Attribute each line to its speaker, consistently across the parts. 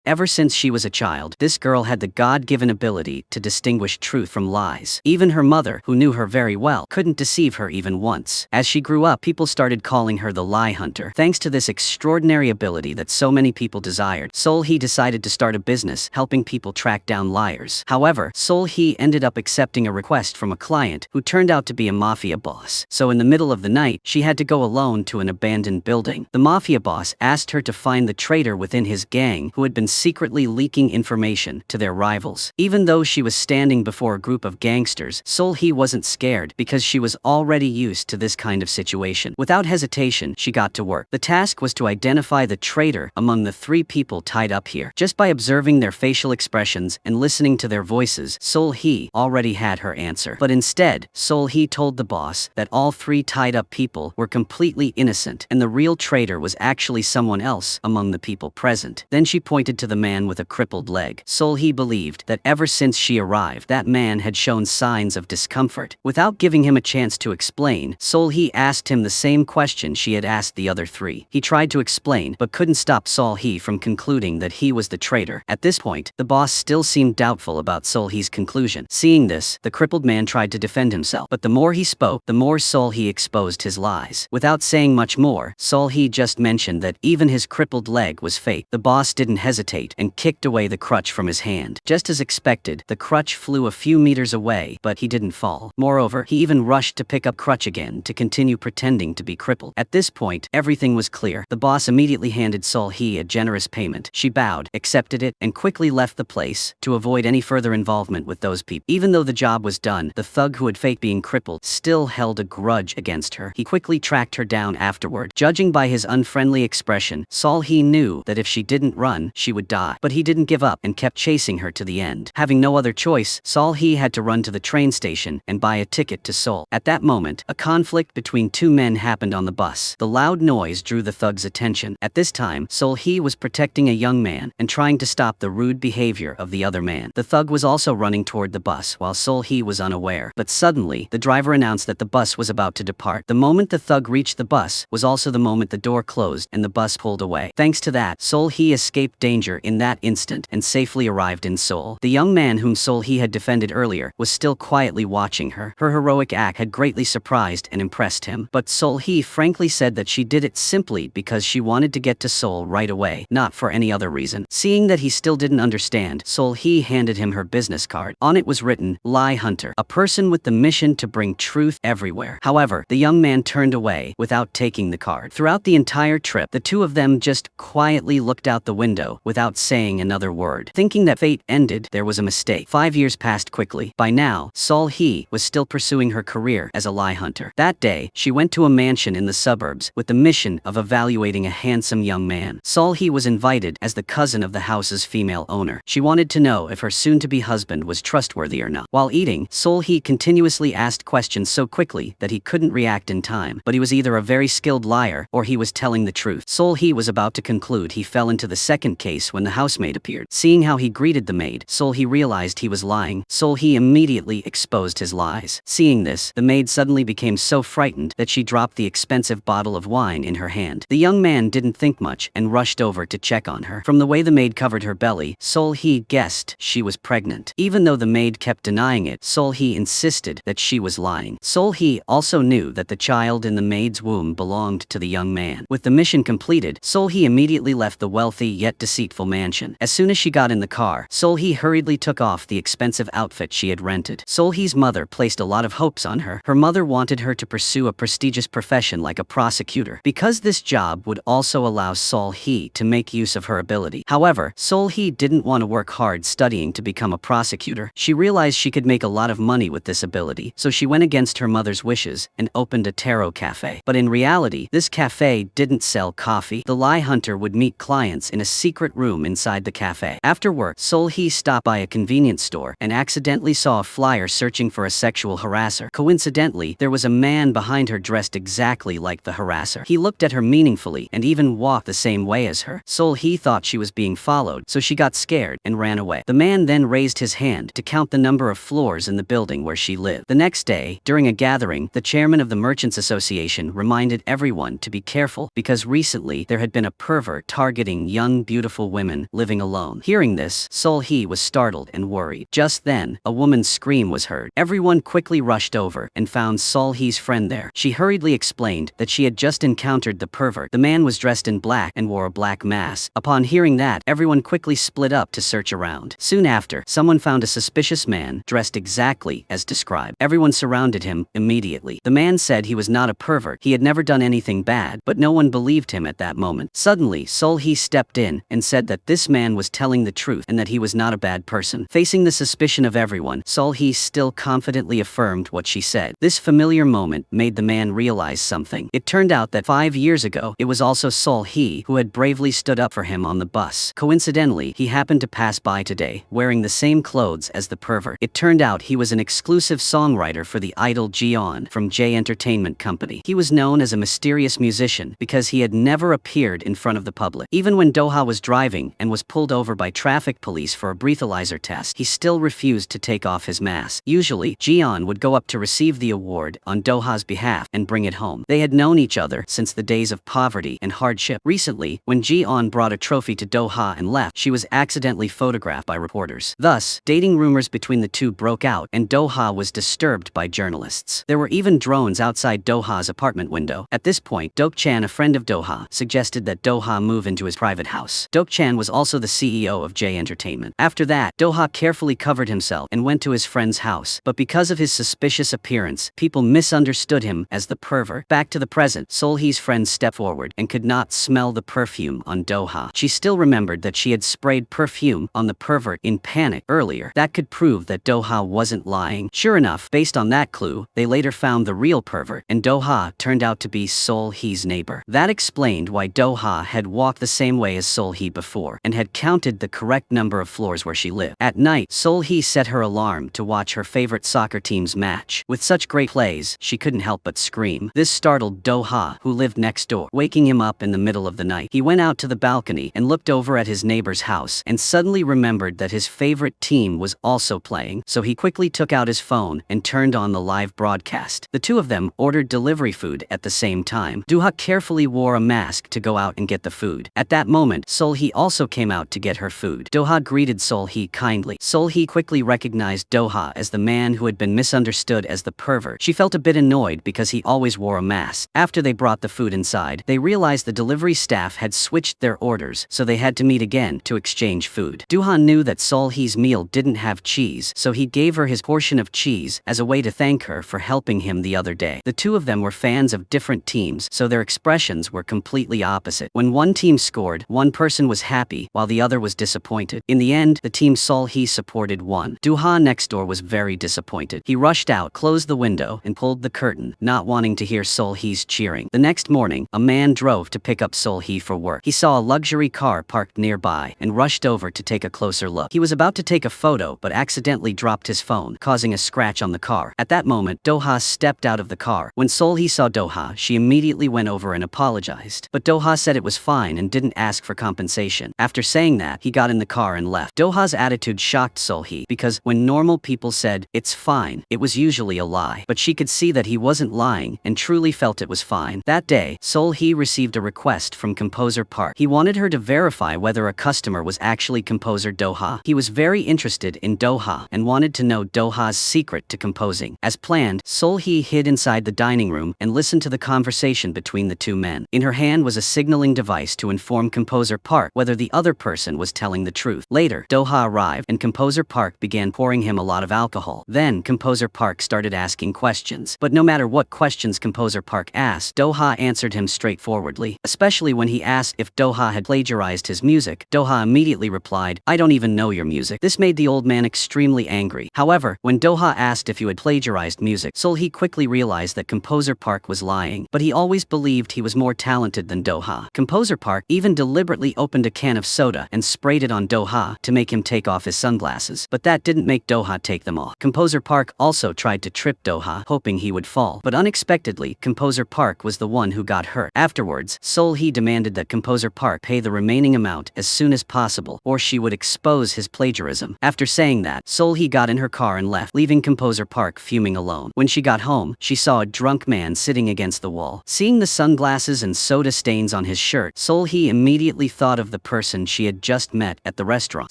Speaker 1: Ever since she was a child, this girl had the God-given ability to distinguish truth from lies. Even her mother, who knew her very well, couldn't deceive her even once. As she grew up, people started calling her the Lie Hunter. Thanks to this extraordinary ability that so many people desired, Sol-hee decided to start a business helping people track down liars. However, Sol-hee ended up accepting a request from a client who turned out to be a mafia boss. So in the middle of the night, she had to go alone to an abandoned building. The mafia boss asked her to find the traitor within his gang who had been secretly leaking information to their rivals. Even though she was standing before a group of gangsters, Sol-hee wasn't scared because she was already used to this kind of situation. Without hesitation, she got to work. The task was to identify the traitor among the 3 people tied up here. Just by observing their facial expressions and listening to their voices, Sol-hee already had her answer. But instead, Sol-hee told the boss that all 3 tied up people were completely innocent and the real traitor was actually someone else among the people present. Then she pointed to the man with a crippled leg. Sol-hee believed that ever since she arrived, that man had shown signs of discomfort. Without giving him a chance to explain, Sol-hee asked him the same question she had asked the other 3. He tried to explain, but couldn't stop Sol-hee from concluding that he was the traitor. At this point, the boss still seemed doubtful about Sol-hee's conclusion. Seeing this, the crippled man tried to defend himself, but the more he spoke, the more Sol-hee exposed his lies. Without saying much more, Sol-hee just mentioned that even his crippled leg was fake. The boss didn't hesitate and kicked away the crutch from his hand. Just as expected, the crutch flew a few meters away, but he didn't fall. Moreover, he even rushed to pick up crutch again to continue pretending to be crippled. At this point, everything was clear. The boss immediately handed Sol-hee a generous payment. She bowed, accepted it, and quickly left the place to avoid any further involvement with those people. Even though the job was done, the thug who had faked being crippled still held a grudge against her. He quickly tracked her down afterward. Judging by his unfriendly expression, Sol-hee knew that if she didn't run, she would die. But he didn't give up and kept chasing her to the end. Having no other choice, Sol-hee had to run to the train station and buy a ticket to Seoul. At that moment, a conflict between 2 men happened on the bus. The loud noise drew the thug's attention. At this time, Sol-hee was protecting a young man and trying to stop the rude behavior of the other man. The thug was also running toward the bus while Sol-hee was unaware. But suddenly, the driver announced that the bus was about to depart. The moment the thug reached the bus was also the moment the door closed and the bus pulled away. Thanks to that, Sol-hee escaped danger in that instant and safely arrived in Seoul. The young man whom Sol-hee had defended earlier was still quietly watching her. Her heroic act had greatly surprised and impressed him, but Sol-hee frankly said that she did it simply because she wanted to get to Seoul right away, not for any other reason. Seeing that he still didn't understand, Sol-hee handed him her business card. On it was written, "Lie Hunter, a person with the mission to bring truth everywhere." However, the young man turned away without taking the card. Throughout the entire trip, the 2 of them just quietly looked out the window without saying another word. Thinking that fate ended, there was a mistake. 5 years passed quickly. By now, Sol-hee was still pursuing her career as a lie hunter. That day, she went to a mansion in the suburbs with the mission of evaluating a handsome young man. Sol-hee was invited as the cousin of the house's female owner. She wanted to know if her soon-to-be husband was trustworthy or not. While eating, Sol-hee continuously asked questions so quickly that he couldn't react in time, but he was either a very skilled liar or he was telling the truth. Sol-hee was about to conclude he fell into the second case when the housemaid appeared. Seeing how he greeted the maid, Sol-hee realized he was lying. Sol-hee immediately exposed his lies. Seeing this, the maid suddenly became so frightened that she dropped the expensive bottle of wine in her hand. The young man didn't think much and rushed over to check on her. From the way the maid covered her belly, Sol-hee guessed she was pregnant. Even though the maid kept denying it, Sol-hee insisted that she was lying. Sol-hee also knew that the child in the maid's womb belonged to the young man. With the mission completed, Sol-hee immediately left the wealthy yet deceitful mansion. As soon as she got in the car, Sol-hee hurriedly took off the expensive outfit she had rented. Sol-hee's mother placed a lot of hopes on her. Her mother wanted her to pursue a prestigious profession like a prosecutor, because this job would also allow Sol-hee to make use of her ability. However, Sol-hee didn't want to work hard studying to become a prosecutor. She realized she could make a lot of money with this ability, so she went against her mother's wishes and opened a tarot cafe. But in reality, this cafe didn't sell coffee. The lie hunter would meet clients in a secret room inside the cafe. After work, Sol-hee stopped by a convenience store and accidentally saw a flyer searching for a sexual harasser. Coincidentally, there was a man behind her dressed exactly like the harasser. He looked at her meaningfully and even walked the same way as her. Sol-hee thought she was being followed, so she got scared and ran away. The man then raised his hand to count the number of floors in the building where she lived. The next day, during a gathering, the chairman of the Merchants Association reminded everyone to be careful because recently there had been a pervert targeting young, beautiful single women living alone. Hearing this, Sol-hee was startled and worried. Just then, a woman's scream was heard. Everyone quickly rushed over and found Sol-hee's friend there. She hurriedly explained that she had just encountered the pervert. The man was dressed in black and wore a black mask. Upon hearing that, everyone quickly split up to search around. Soon after, someone found a suspicious man dressed exactly as described. Everyone surrounded him immediately. The man said he was not a pervert. He had never done anything bad, but no one believed him at that moment. Suddenly, Sol-hee stepped in and said that this man was telling the truth and that he was not a bad person. Facing the suspicion of everyone, Sol-hee still confidently affirmed what she said. This familiar moment made the man realize something. It turned out that 5 years ago, it was also Sol-hee who had bravely stood up for him on the bus. Coincidentally, he happened to pass by today, wearing the same clothes as the pervert. It turned out he was an exclusive songwriter for the idol Ji-on from J Entertainment Company. He was known as a mysterious musician because he had never appeared in front of the public. Even when Do-ha was driving and was pulled over by traffic police for a breathalyzer test, he still refused to take off his mask. Usually, Ji-on would go up to receive the award on Do-ha's behalf and bring it home. They had known each other since the days of poverty and hardship. Recently, when Ji-on brought a trophy to Do-ha and left, she was accidentally photographed by reporters. Thus, dating rumors between the two broke out, and Do-ha was disturbed by journalists. There were even drones outside Do-ha's apartment window. At this point, Dok-chan, a friend of Do-ha, suggested that Do-ha move into his private house. Dok-chan was also the CEO of J Entertainment. After that, Do-ha carefully covered himself and went to his friend's house, but because of his suspicious appearance, people misunderstood him as the pervert. Back to the present, Sol-hee's friend stepped forward and could not smell the perfume on Do-ha. She still remembered that she had sprayed perfume on the pervert in panic earlier. That could prove that Do-ha wasn't lying. Sure enough, based on that clue, they later found the real pervert, and Do-ha turned out to be Sol-hee's neighbor. That explained why Do-ha had walked the same way as Sol-hee before, and had counted the correct number of floors where she lived. At night, Sol-hee set her alarm to watch her favorite soccer team's match. With such great plays, she couldn't help but scream. This startled Do-ha, who lived next door, waking him up in the middle of the night. He went out to the balcony and looked over at his neighbor's house, and suddenly remembered that his favorite team was also playing, so he quickly took out his phone and turned on the live broadcast. The two of them ordered delivery food at the same time. Do-ha carefully wore a mask to go out and get the food. At that moment, Sol-hee also came out to get her food. Do-ha greeted Sol-hee kindly. Sol-hee quickly recognized Do-ha as the man who had been misunderstood as the pervert. She felt a bit annoyed because he always wore a mask. After they brought the food inside, they realized the delivery staff had switched their orders, so they had to meet again to exchange food. Do-ha knew that Sol-hee's meal didn't have cheese, so he gave her his portion of cheese as a way to thank her for helping him the other day. The two of them were fans of different teams, so their expressions were completely opposite. When one team scored, one person was happy, while the other was disappointed. In the end, the team Sol-hee supported won. Do-ha next door was very disappointed. He rushed out, closed the window, and pulled the curtain, not wanting to hear Sol-hee's cheering. The next morning, a man drove to pick up Sol-hee for work. He saw a luxury car parked nearby and rushed over to take a closer look. He was about to take a photo but accidentally dropped his phone, causing a scratch on the car. At that moment, Do-ha stepped out of the car. When Sol-hee saw Do-ha, she immediately went over and apologized. But Do-ha said it was fine and didn't ask for compensation. After saying that, he got in the car and left. Do-ha's attitude shocked Sol-hee because when normal people said, "It's fine," it was usually a lie. But she could see that he wasn't lying and truly felt it was fine. That day, Sol-hee received a request from composer Park. He wanted her to verify whether a customer was actually composer Do-ha. He was very interested in Do-ha and wanted to know Do-ha's secret to composing. As planned, Sol-hee hid inside the dining room and listened to the conversation between the two men. In her hand was a signaling device to inform composer Park whether the other person was telling the truth. Later, Do-ha arrived and composer Park began pouring him a lot of alcohol. Then, composer Park started asking questions. But no matter what questions composer Park asked, Do-ha answered him straightforwardly. Especially when he asked if Do-ha had plagiarized his music, Do-ha immediately replied, "I don't even know your music." This made the old man extremely angry. However, when Do-ha asked if you had plagiarized music, Sol-hee quickly realized that composer Park was lying, but he always believed he was more talented than Do-ha. Composer Park even deliberately opened a can of soda and sprayed it on Do-ha to make him take off his sunglasses, but that didn't make Do-ha take them off. Composer Park also tried to trip Do-ha, hoping he would fall, but unexpectedly, Composer Park was the one who got hurt. Afterwards, Sol-hee demanded that Composer Park pay the remaining amount as soon as possible, or she would expose his plagiarism. After saying that, Sol-hee got in her car and left, leaving Composer Park fuming alone. When she got home, she saw a drunk man sitting against the wall. Seeing the sunglasses and soda stains on his shirt, Sol-hee immediately thought of the person she had just met at the restaurant.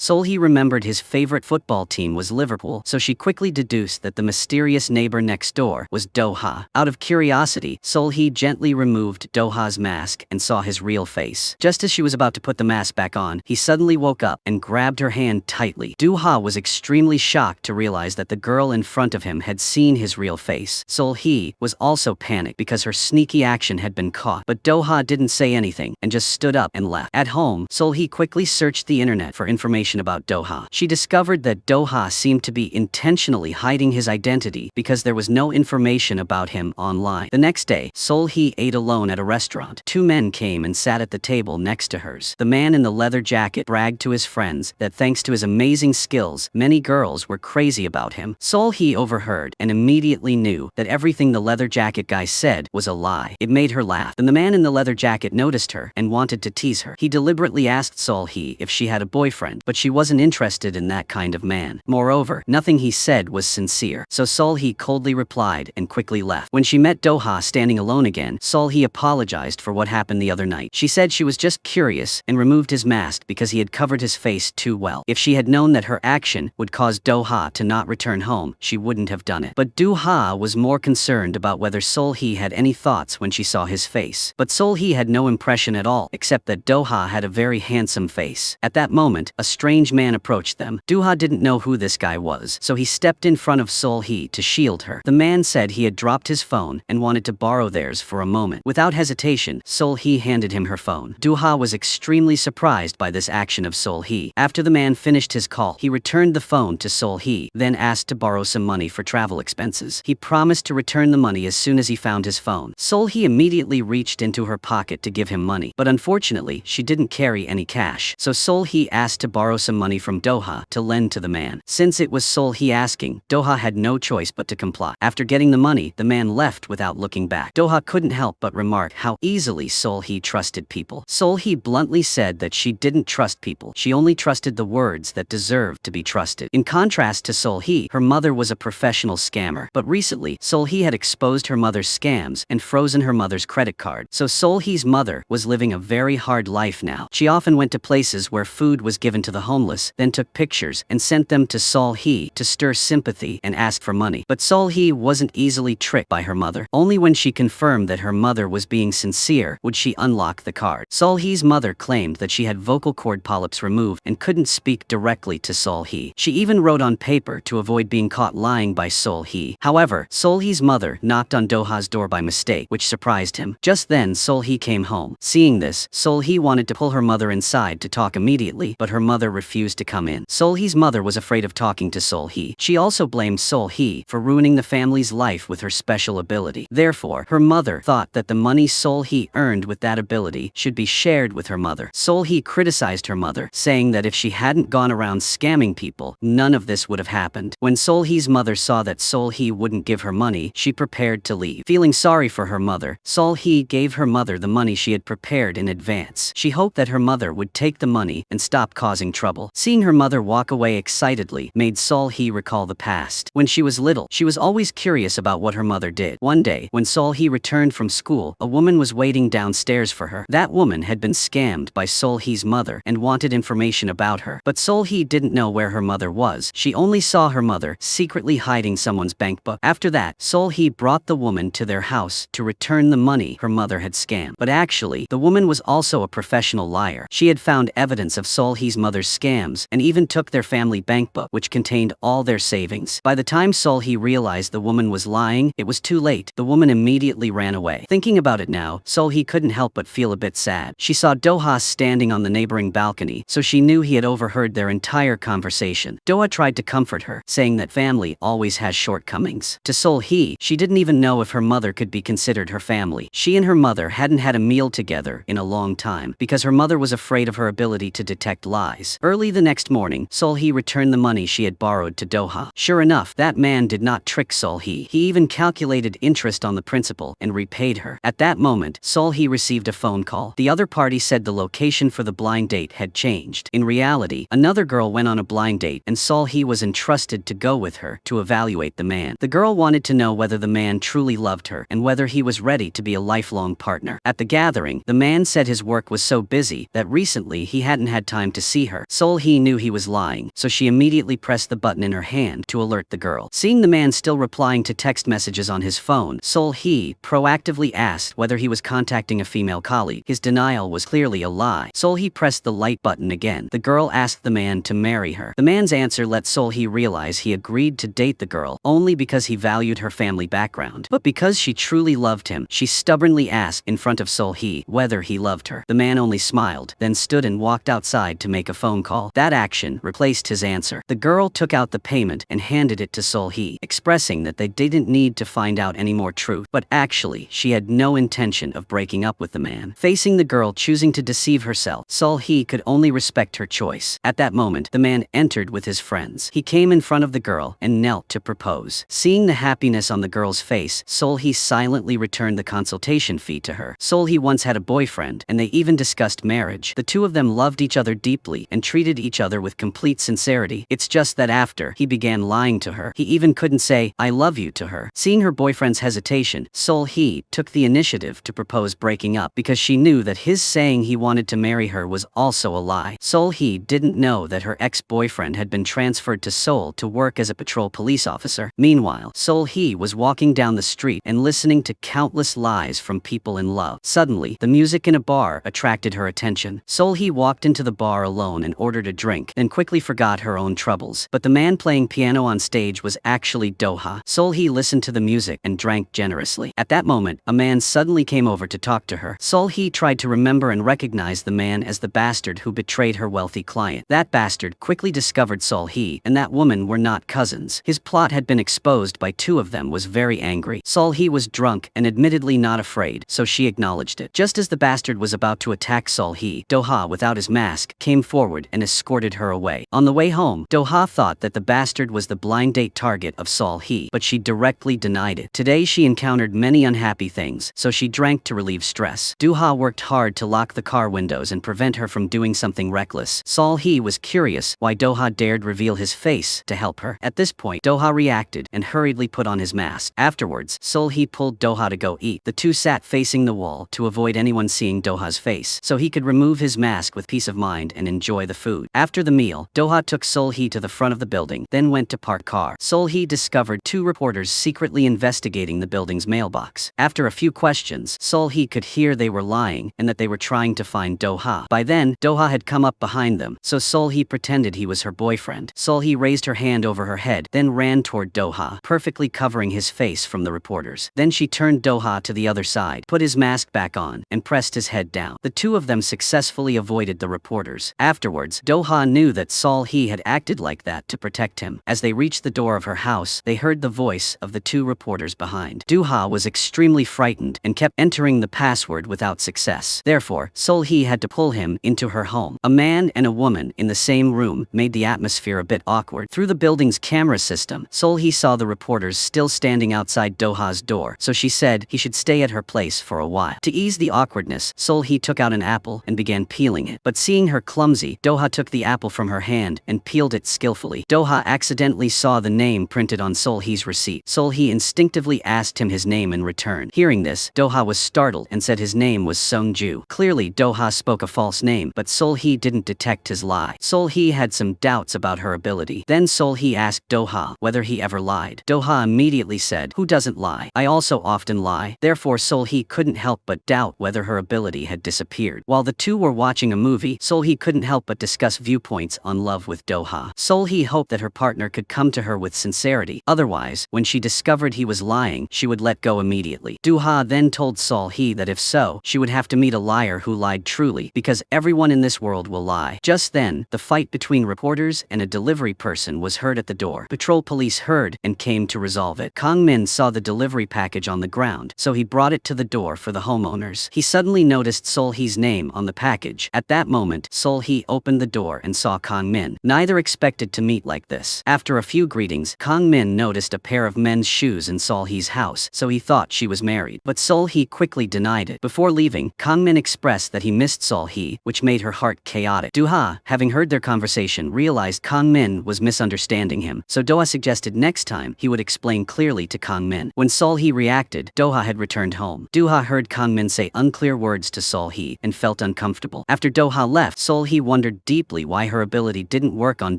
Speaker 1: Solhee remembered his favorite football team was Liverpool, so she quickly deduced that the mysterious neighbor next door was Do-ha. Out of curiosity, Solhee gently removed Do-ha's mask and saw his real face. Just as she was about to put the mask back on, he suddenly woke up and grabbed her hand tightly. Do-ha was extremely shocked to realize that the girl in front of him had seen his real face. Solhee was also panicked because her sneaky action had been caught, but Do-ha didn't say anything and just stood up and left. At home, Solhee quickly searched the internet for information about Do-ha. She discovered that Do-ha seemed to be intentionally hiding his identity because there was no information about him online. The next day, Solhee ate alone at a restaurant. Two men came and sat at the table next to hers. The man in the leather jacket bragged to his friends that thanks to his amazing skills, many girls were crazy about him. Solhee overheard and immediately knew that everything the leather jacket guy said was a lie. It made her laugh. Then the man in the leather jacket noticed her and wanted to tease her. He deliberately asked Solhee if she had a boyfriend, but she wasn't interested in that kind of man. Moreover, nothing he said was sincere, so Solhee coldly replied and quickly left. When she met Do-ha standing alone again, Solhee apologized for what happened the other night. She said she was just curious and removed his mask because he had covered his face too well. If she had known that her action would cause Do-ha to not return home, she wouldn't have done it. But Do-ha was more concerned about whether Solhee had any thoughts when she saw his face. But Solhee had no impression at all, except that Do-ha had a very handsome face. At that moment, a strange man approached them. Do-ha didn't know who this guy was, so he stepped in front of Solhee to shield her. The man said he had dropped his phone and wanted to borrow theirs for a moment. Without hesitation, Solhee handed him her phone. Do-ha was extremely surprised by this action of Solhee. After the man finished his call, he returned the phone to Solhee, then asked to borrow some money for travel expenses. He promised to return the money as soon as he found his phone. Solhee immediately reached into her pocket to give him money, but unfortunately, she didn't carry any cash. So Solhee asked to borrow some money from Do-ha to lend to the man. Since it was Solhee asking, Do-ha had no choice but to comply. After getting the money, the man left without looking back. Do-ha couldn't help but remark how easily Solhee trusted people. Solhee bluntly said that she didn't trust people. She only trusted the words that deserved to be trusted. In contrast to Solhee, her mother was a professional scammer. But recently, Solhee had exposed her mother's scams and frozen her mother's credit card. So Solhee's mother was living a very hard life now. She often went to places where food was given to the homeless, then took pictures and sent them to Solhee to stir sympathy and ask for money. But Solhee wasn't easily tricked by her mother. Only when she confirmed that her mother was being sincere would she unlock the card. Solhee's mother claimed that she had vocal cord polyps removed and couldn't speak directly to Solhee. She even wrote on paper to avoid being caught lying by Solhee. However, Solhee's mother knocked on Do-ha's door by mistake, which surprised him. Just then, Solhee came home. Seeing this, Solhee wanted to pull her mother inside to talk immediately, but her mother refused to come in. Solhee's mother was afraid of talking to Solhee. She also blamed Solhee for ruining the family's life with her special ability. Therefore, her mother thought that the money Solhee earned with that ability should be shared with her mother. Solhee criticized her mother, saying that if she hadn't gone around scamming people, none of this would have happened. When Solhee's mother saw that Solhee wouldn't give her money, she prepared to leave. Feeling sorry for her mother, Solhee gave her mother the money she had prepared in advance. She hoped that her mother would take the money and stop causing trouble. Seeing her mother walk away excitedly made Solhee recall the past. When she was little, she was always curious about what her mother did. One day, when Solhee returned from school, a woman was waiting downstairs for her. That woman had been scammed by Solhee's mother and wanted information about her. But Solhee didn't know where her mother was. She only saw her mother secretly hiding someone's bank book. After that, Solhee brought the woman to their house to return the money her mother had scammed. But actually, the woman was also a professional liar. She had found evidence of Solhee's mother's scams and even took their family bank book, which contained all their savings. By the time Solhee realized the woman was lying, it was too late. The woman immediately ran away. Thinking about it now, Solhee couldn't help but feel a bit sad. She saw Do-ha standing on the neighboring balcony, so she knew he had overheard their entire conversation. Do-ha tried to comfort her, saying that family always has shortcomings. To Solhee, she didn't even know if her mother could be considered her family. She and her mother hadn't had a meal together in a long time because her mother was afraid of her ability to detect lies. Early the next morning, Solhee returned the money she had borrowed to Do-ha. Sure enough, that man did not trick Solhee. He even calculated interest on the principal and repaid her. At that moment, Solhee received a phone call. The other party said the location for the blind date had changed. In reality, another girl went on a blind date and Solhee was entrusted to go with her to evaluate the man. The girl wanted to know whether the man truly loved her and whether he was ready to be a lifelong partner. At the gathering, the man said his work was so busy that that recently he hadn't had time to see her. Sol-hee knew he was lying, so she immediately pressed the button in her hand to alert the girl. Seeing the man still replying to text messages on his phone, Sol-hee proactively asked whether he was contacting a female colleague. His denial was clearly a lie. Sol-hee pressed the light button again. The girl asked the man to marry her. The man's answer let Sol-hee realize he agreed to date the girl only because he valued her family background. But because she truly loved him, she stubbornly asked in front of Sol-hee whether he loved her. The man only smiled, then stood and walked outside to make a phone call. That action replaced his answer. The girl took out the payment and handed it to Sol-hee, expressing that they didn't need to find out any more truth, but actually, she had no intention of breaking up with the man. Facing the girl choosing to deceive herself, Sol-hee could only respect her choice. At that moment, the man entered with his friends. He came in front of the girl and knelt to propose. Seeing the happiness on the girl's face, Sol-hee silently returned the consultation fee to her. Sol-hee once had a boyfriend, and they even discussed marriage. The two of them loved each other deeply and treated each other with complete sincerity. It's just that after he began lying to her, he even couldn't say, "I love you" to her. Seeing her boyfriend's hesitation, Sol-hee took the initiative to propose breaking up because she knew that his saying he wanted to marry her was also a lie. Sol-hee didn't know that her ex-boyfriend had been transferred to Seoul to work as a patrol police officer. Meanwhile, Sol-hee was walking down the street and listening to countless lies from people in love. Suddenly, the music in a bar attracted her attention. Sol-hee walked into the bar alone and ordered a drink, then quickly forgot her own troubles. But the man playing piano on stage was actually Do-ha. Sol-hee listened to the music and drank generously. At that moment, a man suddenly came over to talk to her. Sol-hee tried to remember and recognize the man as the bastard who betrayed her wealthy client. That bastard quickly discovered Sol-hee and that woman were not cousins. His plot had been exposed by two of them was very angry. Sol-hee was drunk and admittedly not afraid, so she acknowledged it. Just as the bastard was about to attack Sol-hee, Do-ha, without his mask, came forward and escorted her away. On the way home, Do-ha thought that the bastard was the blind date target of Sol-hee, but she directly denied it. Today she encountered many unhappy things, so she drank to relieve stress. Do-ha worked hard to lock the car windows and prevent her from doing something reckless. Sol-hee was curious why Do-ha dared reveal his face to help her. At this point, Do-ha reacted and hurriedly put on his mask. Afterwards, Sol-hee pulled Do-ha to go eat. The two sat facing the wall to avoid anyone seeing Do-ha's face, so he could remove his mask with peace of mind and enjoy the food. After the meal, Do-ha took Sol-hee to the front of the building, then went to park car. Sol-hee discovered two reporters secretly investigating the building's mailbox. After a few questions, Sol-hee could hear they were lying and that they were trying to find Do-ha. By then, Do-ha had come up behind them, so Sol-hee pretended he was her boyfriend. Sol-hee raised her hand over her head, then ran toward Do-ha, perfectly covering his face from the reporters. Then she turned Do-ha to the other side, put his mask back on, and pressed his head down. The two of them successfully avoided the reporters. Afterwards, Do-ha knew that Sol-hee had acted like that to protect him. As they reached the door of her house, they heard the voice of the two reporters behind. Do-ha was extremely frightened and kept entering the password without success. Therefore, Sol-hee had to pull him into her home. A man and a woman in the same room made the atmosphere a bit awkward. Through the building's camera system, Sol-hee saw the reporters still standing outside Do-ha's door, so she said he should stay at her place for a while. To ease the awkwardness, Sol-hee took out an apple and began peeling it. But seeing her clumsy, Do-ha took the apple from her hand and peeled it skillfully. Do-ha accidentally saw the name printed on Sol-hee's receipt. Sol-hee instinctively asked him his name in return. Hearing this, Do-ha was startled and said his name was Sung-ju. Clearly, Do-ha spoke a false name, but Sol-hee didn't detect his lie. Sol-hee had some doubts about her ability. Then Sol-hee asked Do-ha whether he ever lied. Do-ha immediately said, "Who doesn't lie? I also often lie." Therefore, Sol-hee couldn't help but doubt whether her ability had disappeared. While the two were watching a movie, Sol-hee couldn't help but discuss viewpoints on love with Do-ha. Sol-hee hoped that her partner could come to her with sincerity. Otherwise, when she discovered he was lying, she would let go immediately. Do-ha then told Sol-hee that if so, she would have to meet a liar who lied truly, because everyone in this world will lie. Just then, the fight between reporters and a delivery person was heard at the door. Patrol police heard and came to resolve it. Kang Min saw the delivery package on the ground, so he brought it to the door for the homeowners. He suddenly noticed Sol-hee's name on the package. At that moment, Sol-hee opened the door and saw Kang Min. Neither expected to meet like this. After a few greetings, Kang Min noticed a pair of men's shoes in Sol-hee's house, so he thought she was married. But Sol-hee quickly denied it. Before leaving, Kang Min expressed that he missed Sol-hee, which made her heart chaotic. Do-ha, having heard their conversation, realized Kang Min was misunderstanding him, so Do-ha suggested next time he would explain clearly to Kang Min. When Sol-hee reacted, Do-ha had returned home. Do-ha heard Kang Min say unclear words to Sol-hee and felt uncomfortable. uncomfortable. After Do-ha left, Sol-hee wondered deeply why her ability didn't work on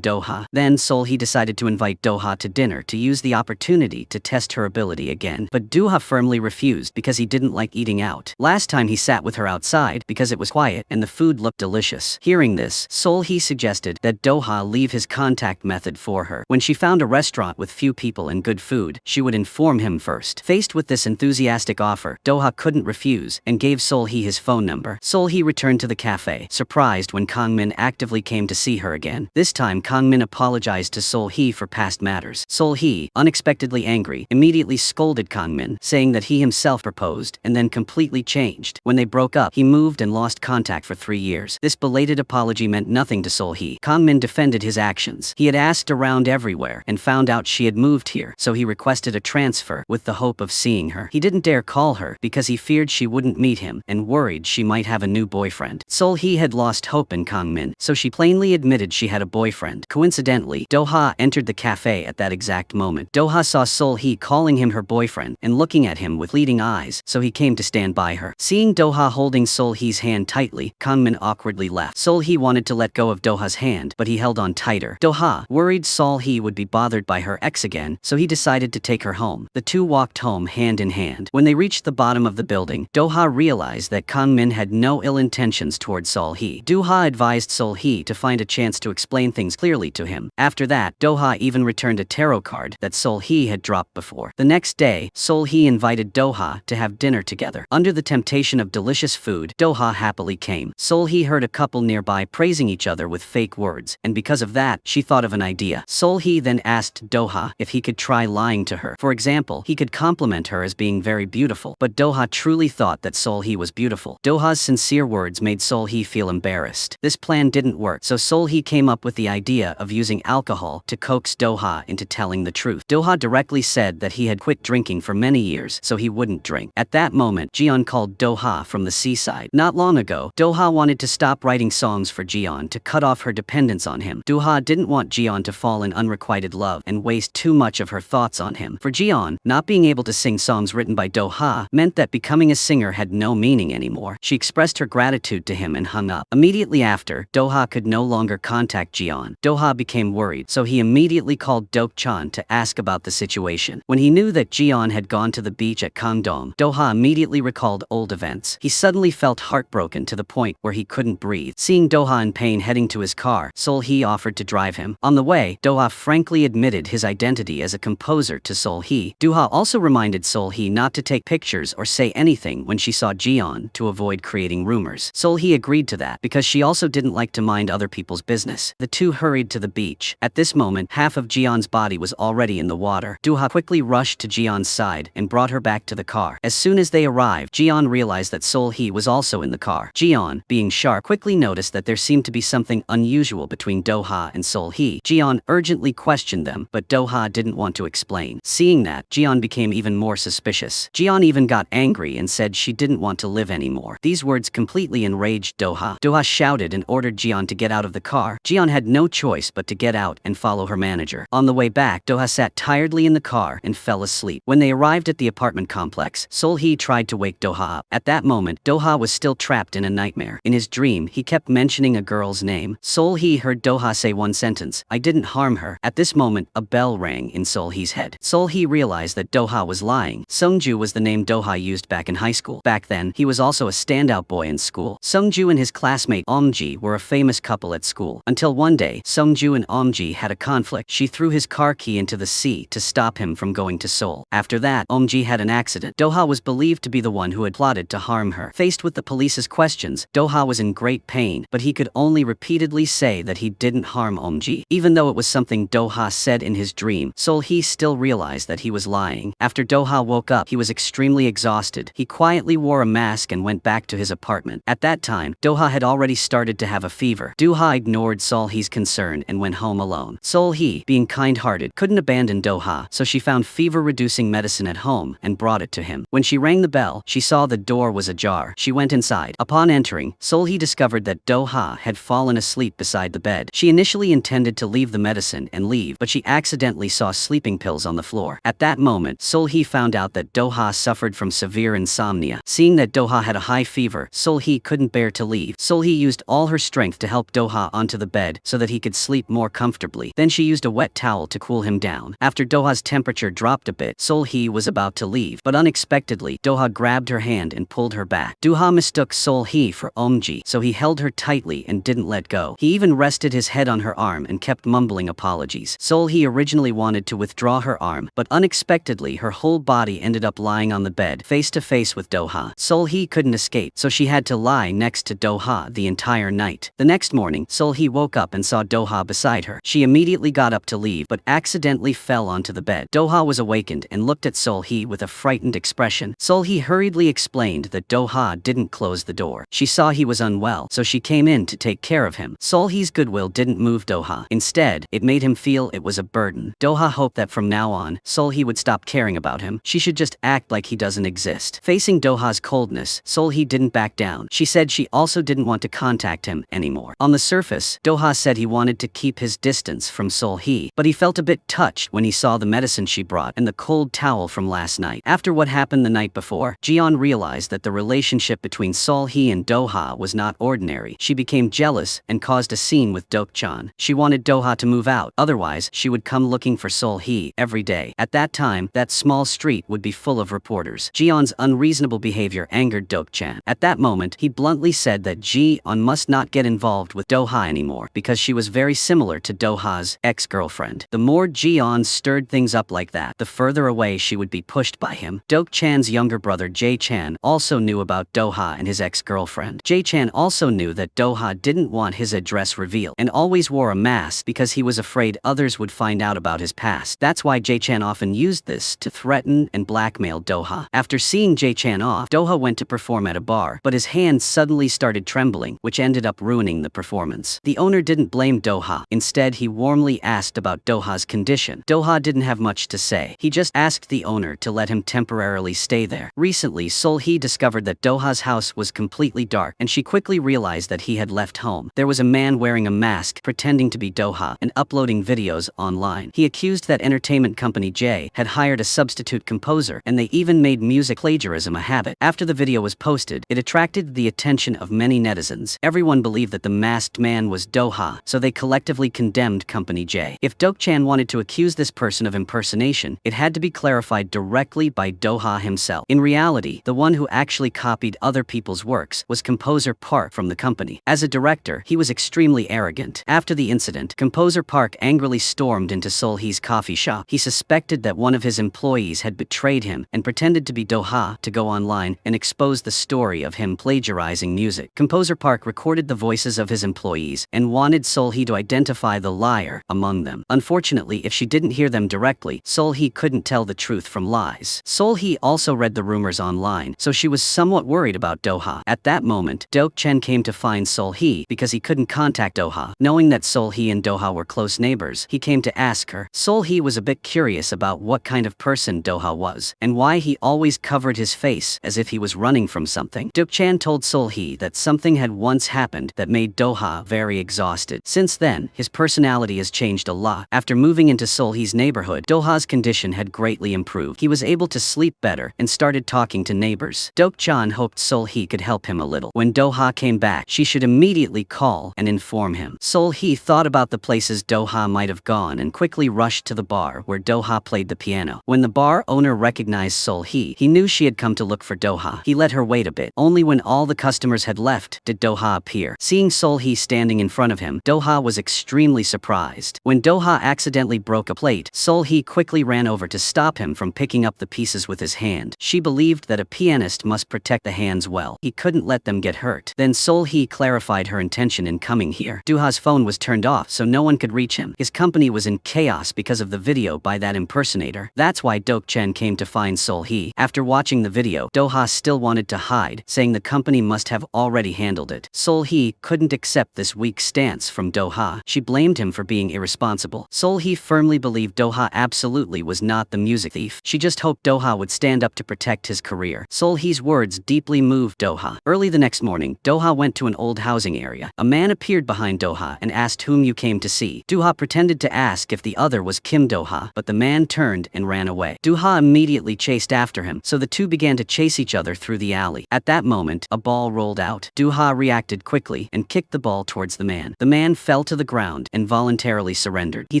Speaker 1: Do-ha. Then Sol-hee decided to invite Do-ha to dinner to use the opportunity to test her ability again. But Do-ha firmly refused because he didn't like eating out. Last time he sat with her outside because it was quiet and the food looked delicious. Hearing this, Sol-hee suggested that Do-ha leave his contact method for her. When she found a restaurant with few people and good food, she would inform him first. Faced with this enthusiastic offer, Do-ha couldn't refuse and gave Sol-hee his phone number. Sol-hee returned to the cafe, surprised when Kang-min actively came to see her again. This time Kang-min apologized to Sol-hee for past matters. Sol-hee, unexpectedly angry, immediately scolded Kang-min, saying that he himself proposed and then completely changed. When they broke up, he moved and lost contact for 3 years. This belated apology meant nothing to Sol-hee. Kang-min defended his actions. He had asked around everywhere and found out she had moved here, so he requested a transfer with the hope of seeing her. He didn't dare call her because he feared she wouldn't meet him and worried she might have a new boyfriend. Sol-hee had lost hope in Kang-min, so she plainly admitted she had a boyfriend. Coincidentally, Do-ha entered the cafe at that exact moment. Do-ha saw Sol-hee calling him her boyfriend and looking at him with pleading eyes, so he came to stand by her. Seeing Do-ha holding Sol-hee's hand tightly, Kang-min awkwardly left. Sol-hee wanted to let go of Do-ha's hand, but he held on tighter. Do-ha, worried Sol-hee would be bothered by her ex again, so he decided to take her home. The two walked home hand in hand. When they reached the bottom of the building, Do-ha realized that Kang-min had no ill intentions towards Sol-hee. Do-ha advised Sol-hee to find a chance to explain things clearly to him. After that, Do-ha even returned a tarot card that Sol-hee had dropped before. The next day, Sol-hee invited Do-ha to have dinner together. Under the temptation of delicious food, Do-ha happily came. Sol-hee heard a couple nearby praising each other with fake words, and because of that, she thought of an idea. Sol-hee then asked Do-ha if he could try lying to her. For example, he could compliment her as being very beautiful, but Do-ha truly thought that Sol-hee was beautiful. Do-ha's sincere words made Sol-hee feel embarrassed. This plan didn't work, so Sol-hee came up with the idea of using alcohol to coax Do-ha into telling the truth. Do-ha directly said that he had quit drinking for many years, so he wouldn't drink. At that moment, Jiyeon called Do-ha from the seaside. Not long ago, Do-ha wanted to stop writing songs for Jiyeon to cut off her dependence on him. Do-ha didn't want Jiyeon to fall in unrequited love and waste too much of her thoughts on him. For Jiyeon, not being able to sing songs written by Do-ha meant that becoming a singer had no meaning anymore. She expressed her gratitude to him and hung up. Immediately after, Do-ha could no longer contact Jiyeon. Do-ha became worried, so he immediately called Dok-chan to ask about the situation. When he knew that Jiyeon had gone to the beach at Kangdong, Do-ha immediately recalled old events. He suddenly felt heartbroken to the point where he couldn't breathe. Seeing Do-ha in pain heading to his car, Sol-hee offered to drive him. On the way, Do-ha frankly admitted his identity as a composer to Sol-hee. Do-ha also reminded Sol-hee not to take pictures or say anything when she saw Jiyeon to avoid creating rumors. Sol-hee agreed to that because she also didn't like to mind other people's business. The two hurried to the beach. At this moment, half of Jiyeon's body was already in the water. Do-ha quickly rushed to Jiyeon's side and brought her back to the car. As soon as they arrived, Jiyeon realized that Sol-hee was also in the car. Jiyeon, being sharp, quickly noticed that there seemed to be something unusual between Do-ha and Sol-hee. Jiyeon urgently questioned them, but Do-ha didn't want to explain. Seeing that, Jiyeon became even more suspicious. Jiyeon even got angry and said she didn't want to live anymore. These words completely enraged Do-ha. Do-ha shouted and ordered Jiyeon to get out of the car. Jiyeon had no choice but to get out and follow her manager. On the way back, Do-ha sat tiredly in the car and fell asleep. When they arrived at the apartment complex, Sol-hee tried to wake Do-ha up. At that moment, Do-ha was still trapped in a nightmare. In his dream, he kept mentioning a girl's name. Sol-hee heard Do-ha say one sentence, "I didn't harm her." At this moment, a bell rang in Sol-hee's head. Sol-hee realized that Do-ha was lying. Seungju was the name Do-ha used back in high school. Back then, he was also a standout boy in school. Seungju and his classmate Omji were a famous couple at school. Until one day, Seungju and Omji had a conflict. She threw his car key into the sea to stop him from going to Seoul. After that, Omji had an accident. Do-ha was believed to be the one who had plotted to harm her. Faced with the police's questions, Do-ha was in great pain, but he could only repeatedly say that he didn't harm Omji. Even though it was something Do-ha said in his dream, Sol-hee still realized that he was lying. After Do-ha woke up, he was extremely exhausted. He quietly wore a mask and went back to his apartment. At that time, Do-ha had already started to have a fever. Do-ha ignored Sol-hee's concern and went home alone. Sol-hee, being kind-hearted, couldn't abandon Do-ha, so she found fever-reducing medicine at home and brought it to him. When she rang the bell, she saw the door was ajar. She went inside. Upon entering, Sol-hee discovered that Do-ha had fallen asleep beside the bed. She initially intended to leave the medicine and leave, but she accidentally saw sleeping pills on the floor. At that moment, Sol-hee found out that Do-ha suffered from severe insomnia. Seeing that Do-ha had a high fever, Sol-hee couldn't couldn't bear to leave. Sul-hee used all her strength to help Do-ha onto the bed so that he could sleep more comfortably. Then she used a wet towel to cool him down. After Do-ha's temperature dropped a bit, Sul-hee was about to leave, but unexpectedly, Do-ha grabbed her hand and pulled her back. Do-ha mistook Sul-hee for Eumji, so he held her tightly and didn't let go. He even rested his head on her arm and kept mumbling apologies. Sul-hee originally wanted to withdraw her arm, but unexpectedly her whole body ended up lying on the bed, face to face with Do-ha. Sul-hee couldn't escape, so she had to lie next to Do-ha the entire night. The next morning, Sul-hee woke up and saw Do-ha beside her. She immediately got up to leave, but accidentally fell onto the bed. Do-ha was awakened and looked at Sul-hee with a frightened expression. Sul-hee hurriedly explained that Do-ha didn't close the door. She saw he was unwell, so she came in to take care of him. Sul-hee's goodwill didn't move Do-ha. Instead, it made him feel it was a burden. Do-ha hoped that from now on, Sul-hee would stop caring about him. She should just act like he doesn't exist. Facing Do-ha's coldness, Sul-hee didn't back down. She said she also didn't want to contact him anymore. On the surface, Do-ha said he wanted to keep his distance from Sul-hee, but he felt a bit touched when he saw the medicine she brought and the cold towel from last night. After what happened the night before, Ji-yeon realized that the relationship between Sul-hee and Do-ha was not ordinary. She became jealous and caused a scene with Deok-chan. She wanted Do-ha to move out, otherwise she would come looking for Sul-hee every day. At that time, that small street would be full of reporters. Ji-yeon's unreasonable behavior angered Deok-chan. At that moment, he bluntly said that Ji-yeon must not get involved with Do-ha anymore because she was very similar to Do-ha's ex-girlfriend. The more Ji-yeon stirred things up like that, the further away she would be pushed by him. Deok-chan's younger brother Jae-chan also knew about Do-ha and his ex-girlfriend. Jae-chan also knew that Do-ha didn't want his address revealed and always wore a mask because he was afraid others would find out about his past. That's why Jae-chan often used this to threaten and blackmail Do-ha. After seeing Jae-chan off, Do-ha went to perform at a bar, but his hands suddenly started trembling, which ended up ruining the performance. The owner didn't blame Do-ha. Instead, he warmly asked about Do-ha's condition. Do-ha didn't have much to say. He just asked the owner to let him temporarily stay there. Recently, Sul-hee discovered that Do-ha's house was completely dark, and she quickly realized that he had left home. There was a man wearing a mask, pretending to be Do-ha, and uploading videos online. He accused that entertainment company J had hired a substitute composer, and they even made music plagiarism a habit. After the video was posted, it attracted the attention of many netizens. Everyone believed that the masked man was Do-ha, so they collectively condemned Company J. If Deok-chan wanted to accuse this person of impersonation, it had to be clarified directly by Do-ha himself. In reality, the one who actually copied other people's works was composer Park from the company. As a director, he was extremely arrogant. After the incident, composer Park angrily stormed into Sul-hee's coffee shop. He suspected that one of his employees had betrayed him and pretended to be Do-ha to go online and expose the story of him plagiarizing music. Composer Park recorded the voices of his employees and wanted Sul-hee to identify the liar among them. Unfortunately, if she didn't hear them directly, Sul-hee couldn't tell the truth from lies. Sul-hee also read the rumors online, so she was somewhat worried about Do-ha. At that moment, Deok-chan came to find Sul-hee because he couldn't contact Do-ha. Knowing that Sul-hee and Do-ha were close neighbors, he came to ask her. Sul-hee was a bit curious about what kind of person Do-ha was, and why he always covered his face as if he was running from something. Deok-chan told Sul-hee that something had once happened that made Do-ha very exhausted. Since then, his personality has changed a lot. After moving into Sul-hee's neighborhood, Do-ha's condition had greatly improved. He was able to sleep better and started talking to neighbors. Deok-chan hoped Sul-hee could help him a little. When Do-ha came back, she should immediately call and inform him. Sul-hee thought about the places Do-ha might have gone and quickly rushed to the bar where Do-ha played the piano. When the bar owner recognized Sul-hee, he knew she had come to look for Do-ha. He let her wait a bit. Only when all the customers had left did Do-ha appear. Seeing Sul-hee standing in front of him, Do-ha was extremely surprised. When Do-ha accidentally broke a plate, Sul-hee quickly ran over to stop him from picking up the pieces with his hand. She believed that a pianist must protect the hands well. He couldn't let them get hurt. Then Sul-hee clarified her intention in coming here. Do-ha's phone was turned off so no one could reach him. His company was in chaos because of the video by that impersonator. That's why Deok-chan came to find Sul-hee. After watching the video, Do-ha still wanted to hide, saying the company must have already handled it. Sul-hee couldn't accept this weak stance from Do-ha. She blamed him for being irresponsible. Sul-hee firmly believed Do-ha absolutely was not the music thief. She just hoped Do-ha would stand up to protect his career. Sul-hee's words deeply moved Do-ha. Early the next morning, Do-ha went to an old housing area. A man appeared behind Do-ha and asked whom you came to see. Do-ha pretended to ask if the other was Kim Do-ha, but the man turned and ran away. Do-ha immediately chased after him, so the two began to chase each other through the alley. At that moment, a ball ball rolled out. Do-ha reacted quickly and kicked the ball towards the man. The man fell to the ground and voluntarily surrendered. He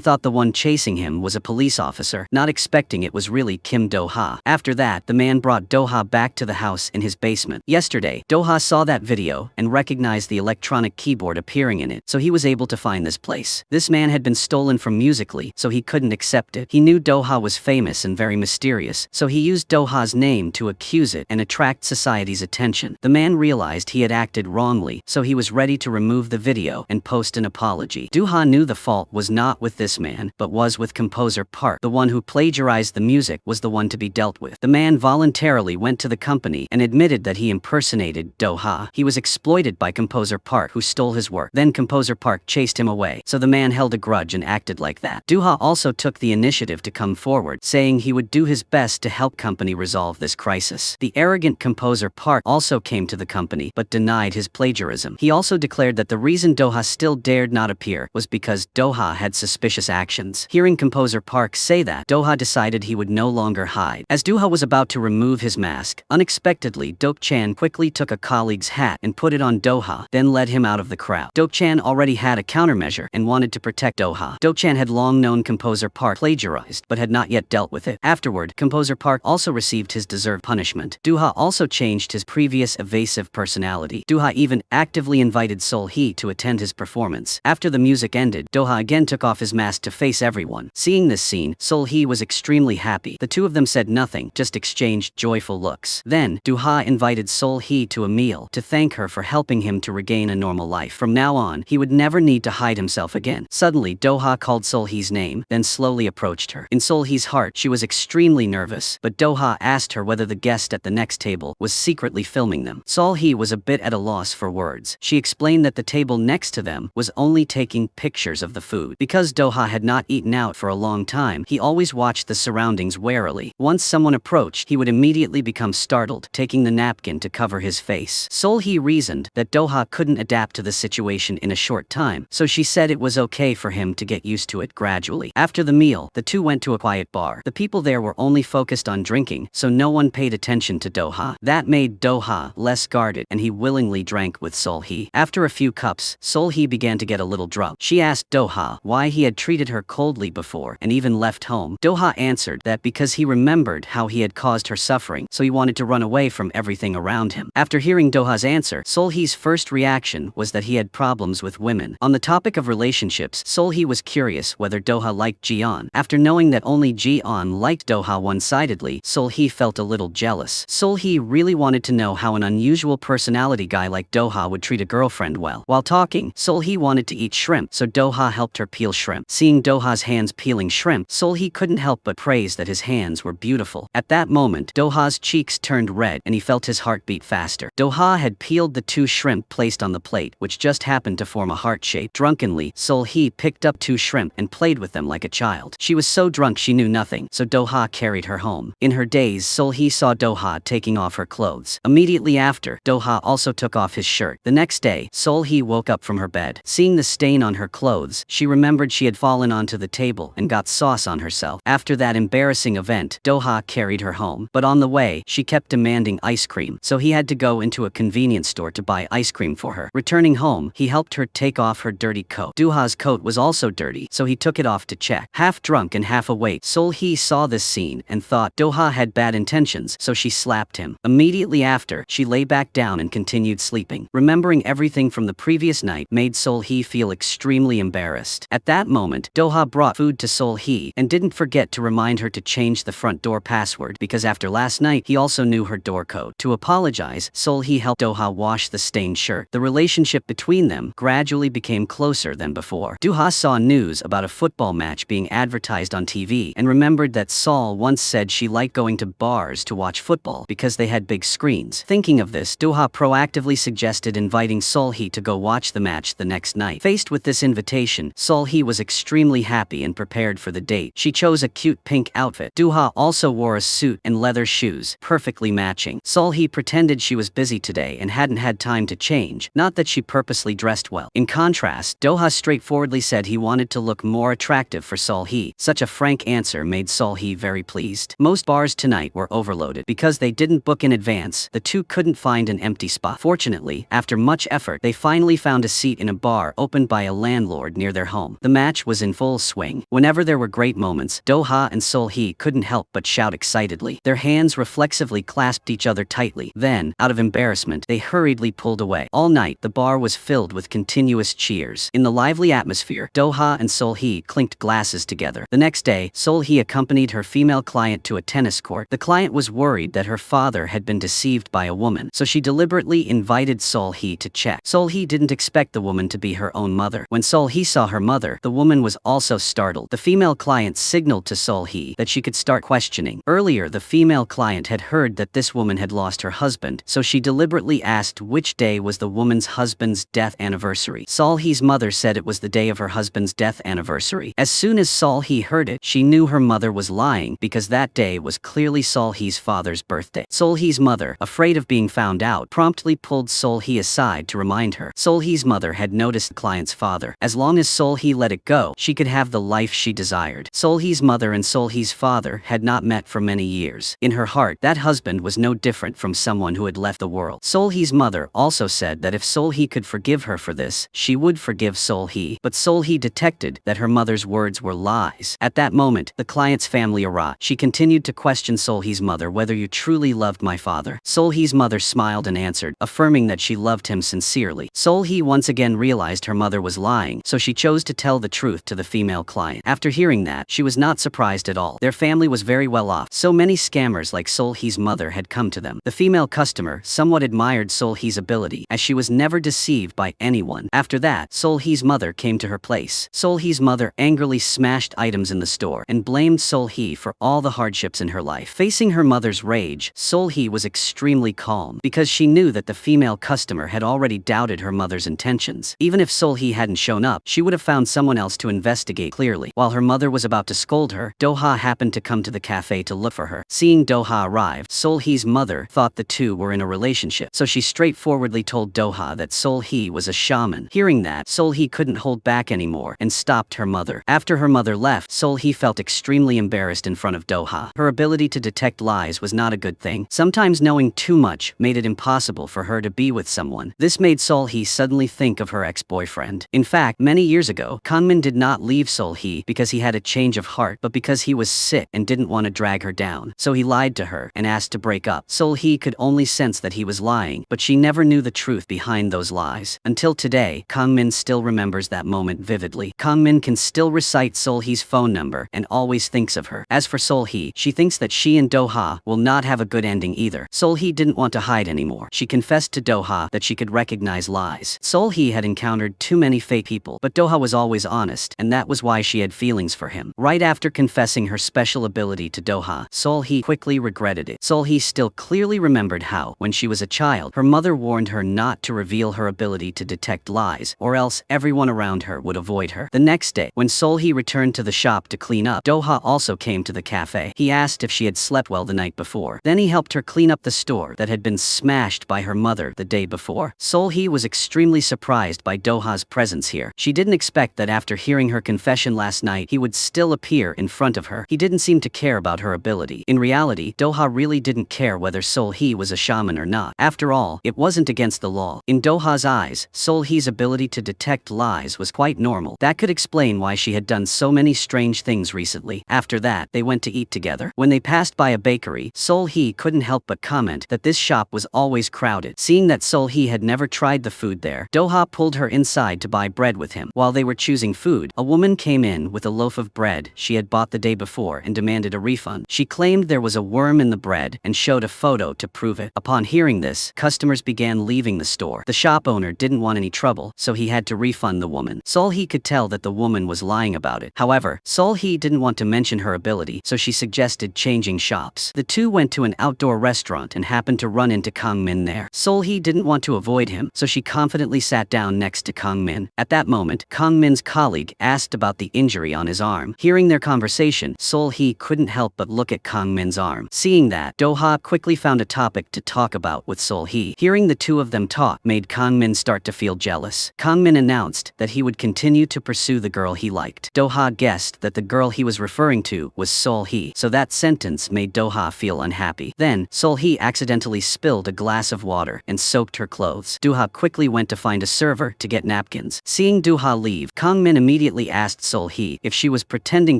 Speaker 1: thought the one chasing him was a police officer, not expecting it was really Kim Do-ha. After that, the man brought Do-ha back to the house in his basement. Yesterday, Do-ha saw that video and recognized the electronic keyboard appearing in it, so he was able to find this place. This man had been stolen from Musical.ly, so he couldn't accept it. He knew Do-ha was famous and very mysterious, so he used Do-ha's name to accuse it and attract society's attention. The man realized he had acted wrongly, so he was ready to remove the video and post an apology. Do-ha knew the fault was not with this man, but was with composer Park. The one who plagiarized the music was the one to be dealt with. The man voluntarily went to the company and admitted that he impersonated Do-ha. He was exploited by composer Park, who stole his work. Then composer Park chased him away, so the man held a grudge and acted like that. Do-ha also took the initiative to come forward, saying he would do his best to help company resolve this crisis. The arrogant composer Park also came to the company, but denied his plagiarism. He also declared that the reason Do-ha still dared not appear was because Do-ha had suspicious actions. Hearing composer Park say that, Do-ha decided he would no longer hide. As Do-ha was about to remove his mask, unexpectedly Do-chan quickly took a colleague's hat and put it on Do-ha, then led him out of the crowd. Do-chan already had a countermeasure and wanted to protect Do-ha. Do-chan had long known composer Park plagiarized, but had not yet dealt with it. Afterward, composer Park also received his deserved punishment. Do-ha also changed his previous evasive personality. Do-ha even actively invited Sol-hee to attend his performance. After the music ended, Do-ha again took off his mask to face everyone. Seeing this scene, Sol-hee was extremely happy. The two of them said nothing, just exchanged joyful looks. Then, Do-ha invited Sol-hee to a meal to thank her for helping him to regain a normal life. From now on, he would never need to hide himself again. Suddenly, Do-ha called Sol-hee's name, then slowly approached her. In Sol-hee's heart, she was extremely nervous, but Do-ha asked her whether the guest at the next table was secretly filming them. Sol-hee was a bit at a loss for words. She explained that the table next to them was only taking pictures of the food. Because Do-ha had not eaten out for a long time, he always watched the surroundings warily. Once someone approached, he would immediately become startled, taking the napkin to cover his face. Sol-hee reasoned that Do-ha couldn't adapt to the situation in a short time, so she said it was okay for him to get used to it gradually. After the meal, the two went to a quiet bar. The people there were only focused on drinking, so no one paid attention to Do-ha. That made Do-ha less guarded, and he willingly drank with Sol-hee. After a few cups, Sol-hee began to get a little drunk. She asked Do-ha why he had treated her coldly before and even left home. Do-ha answered that because he remembered how he had caused her suffering, so he wanted to run away from everything around him. After hearing Do-ha's answer, Sol-hee's first reaction was that he had problems with women. On the topic of relationships, Sol-hee was curious whether Do-ha liked Ji-on. After knowing that only Ji-on liked Do-ha one-sidedly, Sol-hee felt a little jealous. Sol-hee really wanted to know how an unusual personality guy like Do-ha would treat a girlfriend well. While talking, Sol-hee wanted to eat shrimp, so Do-ha helped her peel shrimp. Seeing Do-ha's hands peeling shrimp, Sol-hee couldn't help but praise that his hands were beautiful. At that moment, Do-ha's cheeks turned red and he felt his heart beat faster. Do-ha had peeled the two shrimp placed on the plate, which just happened to form a heart shape. Drunkenly, Sol-hee picked up two shrimp and played with them like a child. She was so drunk she knew nothing, so Do-ha carried her home. In her daze, Sol-hee saw Do-ha taking off her clothes. Immediately after, Do-ha also took off his shirt. The next day, Sol-hee woke up from her bed. Seeing the stain on her clothes, she remembered she had fallen onto the table and got sauce on herself. After that embarrassing event, Do-ha carried her home. But on the way, she kept demanding ice cream, so he had to go into a convenience store to buy ice cream for her. Returning home, he helped her take off her dirty coat. Do-ha's coat was also dirty, so he took it off to check. Half drunk and half awake, Sol-hee saw this scene and thought Do-ha had bad intentions, so she slapped him. Immediately after, she lay back down and continued sleeping. Remembering everything from the previous night made Sol-hee feel extremely embarrassed. At that moment, Do-ha brought food to Sol-hee and didn't forget to remind her to change the front door password because after last night, he also knew her door code. To apologize, Sol-hee helped Do-ha wash the stained shirt. The relationship between them gradually became closer than before. Do-ha saw news about a football match being advertised on TV and remembered that Sol once said she liked going to bars to watch football because they had big screens. Thinking of this, Do-ha proactively suggested inviting Sol-hee to go watch the match the next night. Faced with this invitation, Sol-hee was extremely happy and prepared for the date. She chose a cute pink outfit. Do-ha also wore a suit and leather shoes, perfectly matching. Sol-hee pretended she was busy today and hadn't had time to change, not that she purposely dressed well. In contrast, Do-ha straightforwardly said he wanted to look more attractive for Sol-hee. Such a frank answer made Sol-hee very pleased. Most bars tonight were overloaded. Because they didn't book in advance, the two couldn't find an empty spot. Fortunately, after much effort, they finally found a seat in a bar opened by a landlord near their home. The match was in full swing. Whenever there were great moments, Do-ha and Sol-hee couldn't help but shout excitedly. Their hands reflexively clasped each other tightly. Then, out of embarrassment, they hurriedly pulled away. All night, the bar was filled with continuous cheers. In the lively atmosphere, Do-ha and Sol-hee clinked glasses together. The next day, Sol-hee accompanied her female client to a tennis court. The client was worried that her father had been deceived by a woman, so she deliberately invited Sol-hee to check. Sol-hee didn't expect the woman to be her own mother. When Sol-hee saw her mother, the woman was also startled. The female client signaled to Sol-hee that she could start questioning. Earlier, the female client had heard that this woman had lost her husband, so she deliberately asked which day was the woman's husband's death anniversary. Sol-hee's mother said it was the day of her husband's death anniversary. As soon as Sol-hee heard it, she knew her mother was lying because that day was clearly Sol-hee's father's birthday. Sol-hee's mother, afraid of being found out, promptly pulled Sol-hee aside to remind her. Sol-hee's mother had noticed the client's father. As long as Sol-hee let it go, she could have the life she desired. Sol-hee's mother and Sol-hee's father had not met for many years. In her heart, that husband was no different from someone who had left the world. Sol-hee's mother also said that if Sol-hee could forgive her for this, she would forgive Sol-hee, but Sol-hee detected that her mother's words were lies. At that moment, the client's family arrived. She continued to question Sol-hee's mother whether you truly loved my father. Sol-hee's mother smiled and answered, affirming that she loved him sincerely. Sol-hee once again realized her mother was lying, so she chose to tell the truth to the female client. After hearing that, she was not surprised at all. Their family was very well off. So many scammers like Sol-hee's mother had come to them. The female customer somewhat admired Sol-hee's ability, as she was never deceived by anyone. After that, Sol-hee's mother came to her place. Sol-hee's mother angrily smashed items in the store and blamed Sol-hee for all the hardships in her life. Facing her mother's rage, Sol-hee was extremely calm because she knew that the female customer had already doubted her mother's intentions. Even if Sol-hee hadn't shown up, she would have found someone else to investigate clearly. While her mother was about to scold her, Do-ha happened to come to the cafe to look for her. Seeing Do-ha arrive, Sol-hee's mother thought the two were in a relationship, so she straightforwardly told Do-ha that Sol-hee was a shaman. Hearing that, Sol-hee couldn't hold back anymore and stopped her mother. After her mother left, Sol-hee felt extremely embarrassed in front of Do-ha. Her ability to detect lies was not a good thing. Sometimes knowing too much made it impossible for her to be with someone. This made Sol-hee suddenly think of her ex-boyfriend. In fact, many years ago, Kangmin did not leave Sol-hee because he had a change of heart, but because he was sick and didn't want to drag her down. So he lied to her and asked to break up. Sol-hee could only sense that he was lying, but she never knew the truth behind those lies. Until today, Kangmin still remembers that moment vividly. Kangmin can still recite Sol-hee's phone number and always thinks of her. As for Sol-hee, she thinks that she and Do-ha will not have a good ending either. Sol-hee didn't want to hide anymore. She confessed to Do-ha that she could recognize lies. Sol-hee had encountered too many fake people, but Do-ha was always honest, and that was why she had feelings for him. Right after confessing her special ability to Do-ha, Sol-hee quickly regretted it. Sol-hee still clearly remembered how, when she was a child, her mother warned her not to reveal her ability to detect lies, or else everyone around her would avoid her. The next day, when Sol-hee returned to the shop to clean up, Do-ha also came to the cafe. He asked if she had slept well the night before. Then he helped her clean up the store that had been smashed by her mother the day before. Sol-hee was extremely surprised by Do-ha's presence here. She didn't expect that after hearing her confession last night, he would still appear in front of her. He didn't seem to care about her ability. In reality, Do-ha really didn't care whether Sol-hee was a shaman or not. After all, it wasn't against the law. In Do-ha's eyes, Sol-hee's ability to detect lies was quite normal. That could explain why she had done so many strange things recently. After that, they went to eat together. When they passed by a bakery, Sol-hee couldn't help but comment that this shop was always crowded. Seeing that Sol-hee had never tried the food there, Do-ha pulled her inside to buy bread with him. While they were choosing food, a woman came in with a loaf of bread she had bought the day before and demanded a refund. She claimed there was a worm in the bread and showed a photo to prove it. Upon hearing this, customers began leaving the store. The shop owner didn't want any trouble, so he had to refund the woman. Sol-hee could tell that the woman was lying about it. However, Sol-hee didn't want to mention her ability, so she suggested changing shops. The two went to an outdoor restaurant and happened to run into Kangmin there. Sol-hee didn't want to avoid him, so she confidently sat down next to Kangmin. At that moment, Kangmin's colleague asked about the injury on his arm. Hearing their conversation, Sol-hee couldn't help but look at Kangmin's arm. Seeing that, Do-ha quickly found a topic to talk about with Sol-hee. Hearing the two of them talk made Kangmin start to feel jealous. Kangmin announced that he would continue to pursue the girl he liked. Do-ha guessed that the girl he was referring to was Sol-hee, so that sentence made Do-ha feel unhappy. Then, Sol-hee accidentally spilled a glass of water and soaked her clothes. Do-ha quickly went to find a server to get napkins. Seeing Do-ha leave, Kang-min immediately asked Sol-hee if she was pretending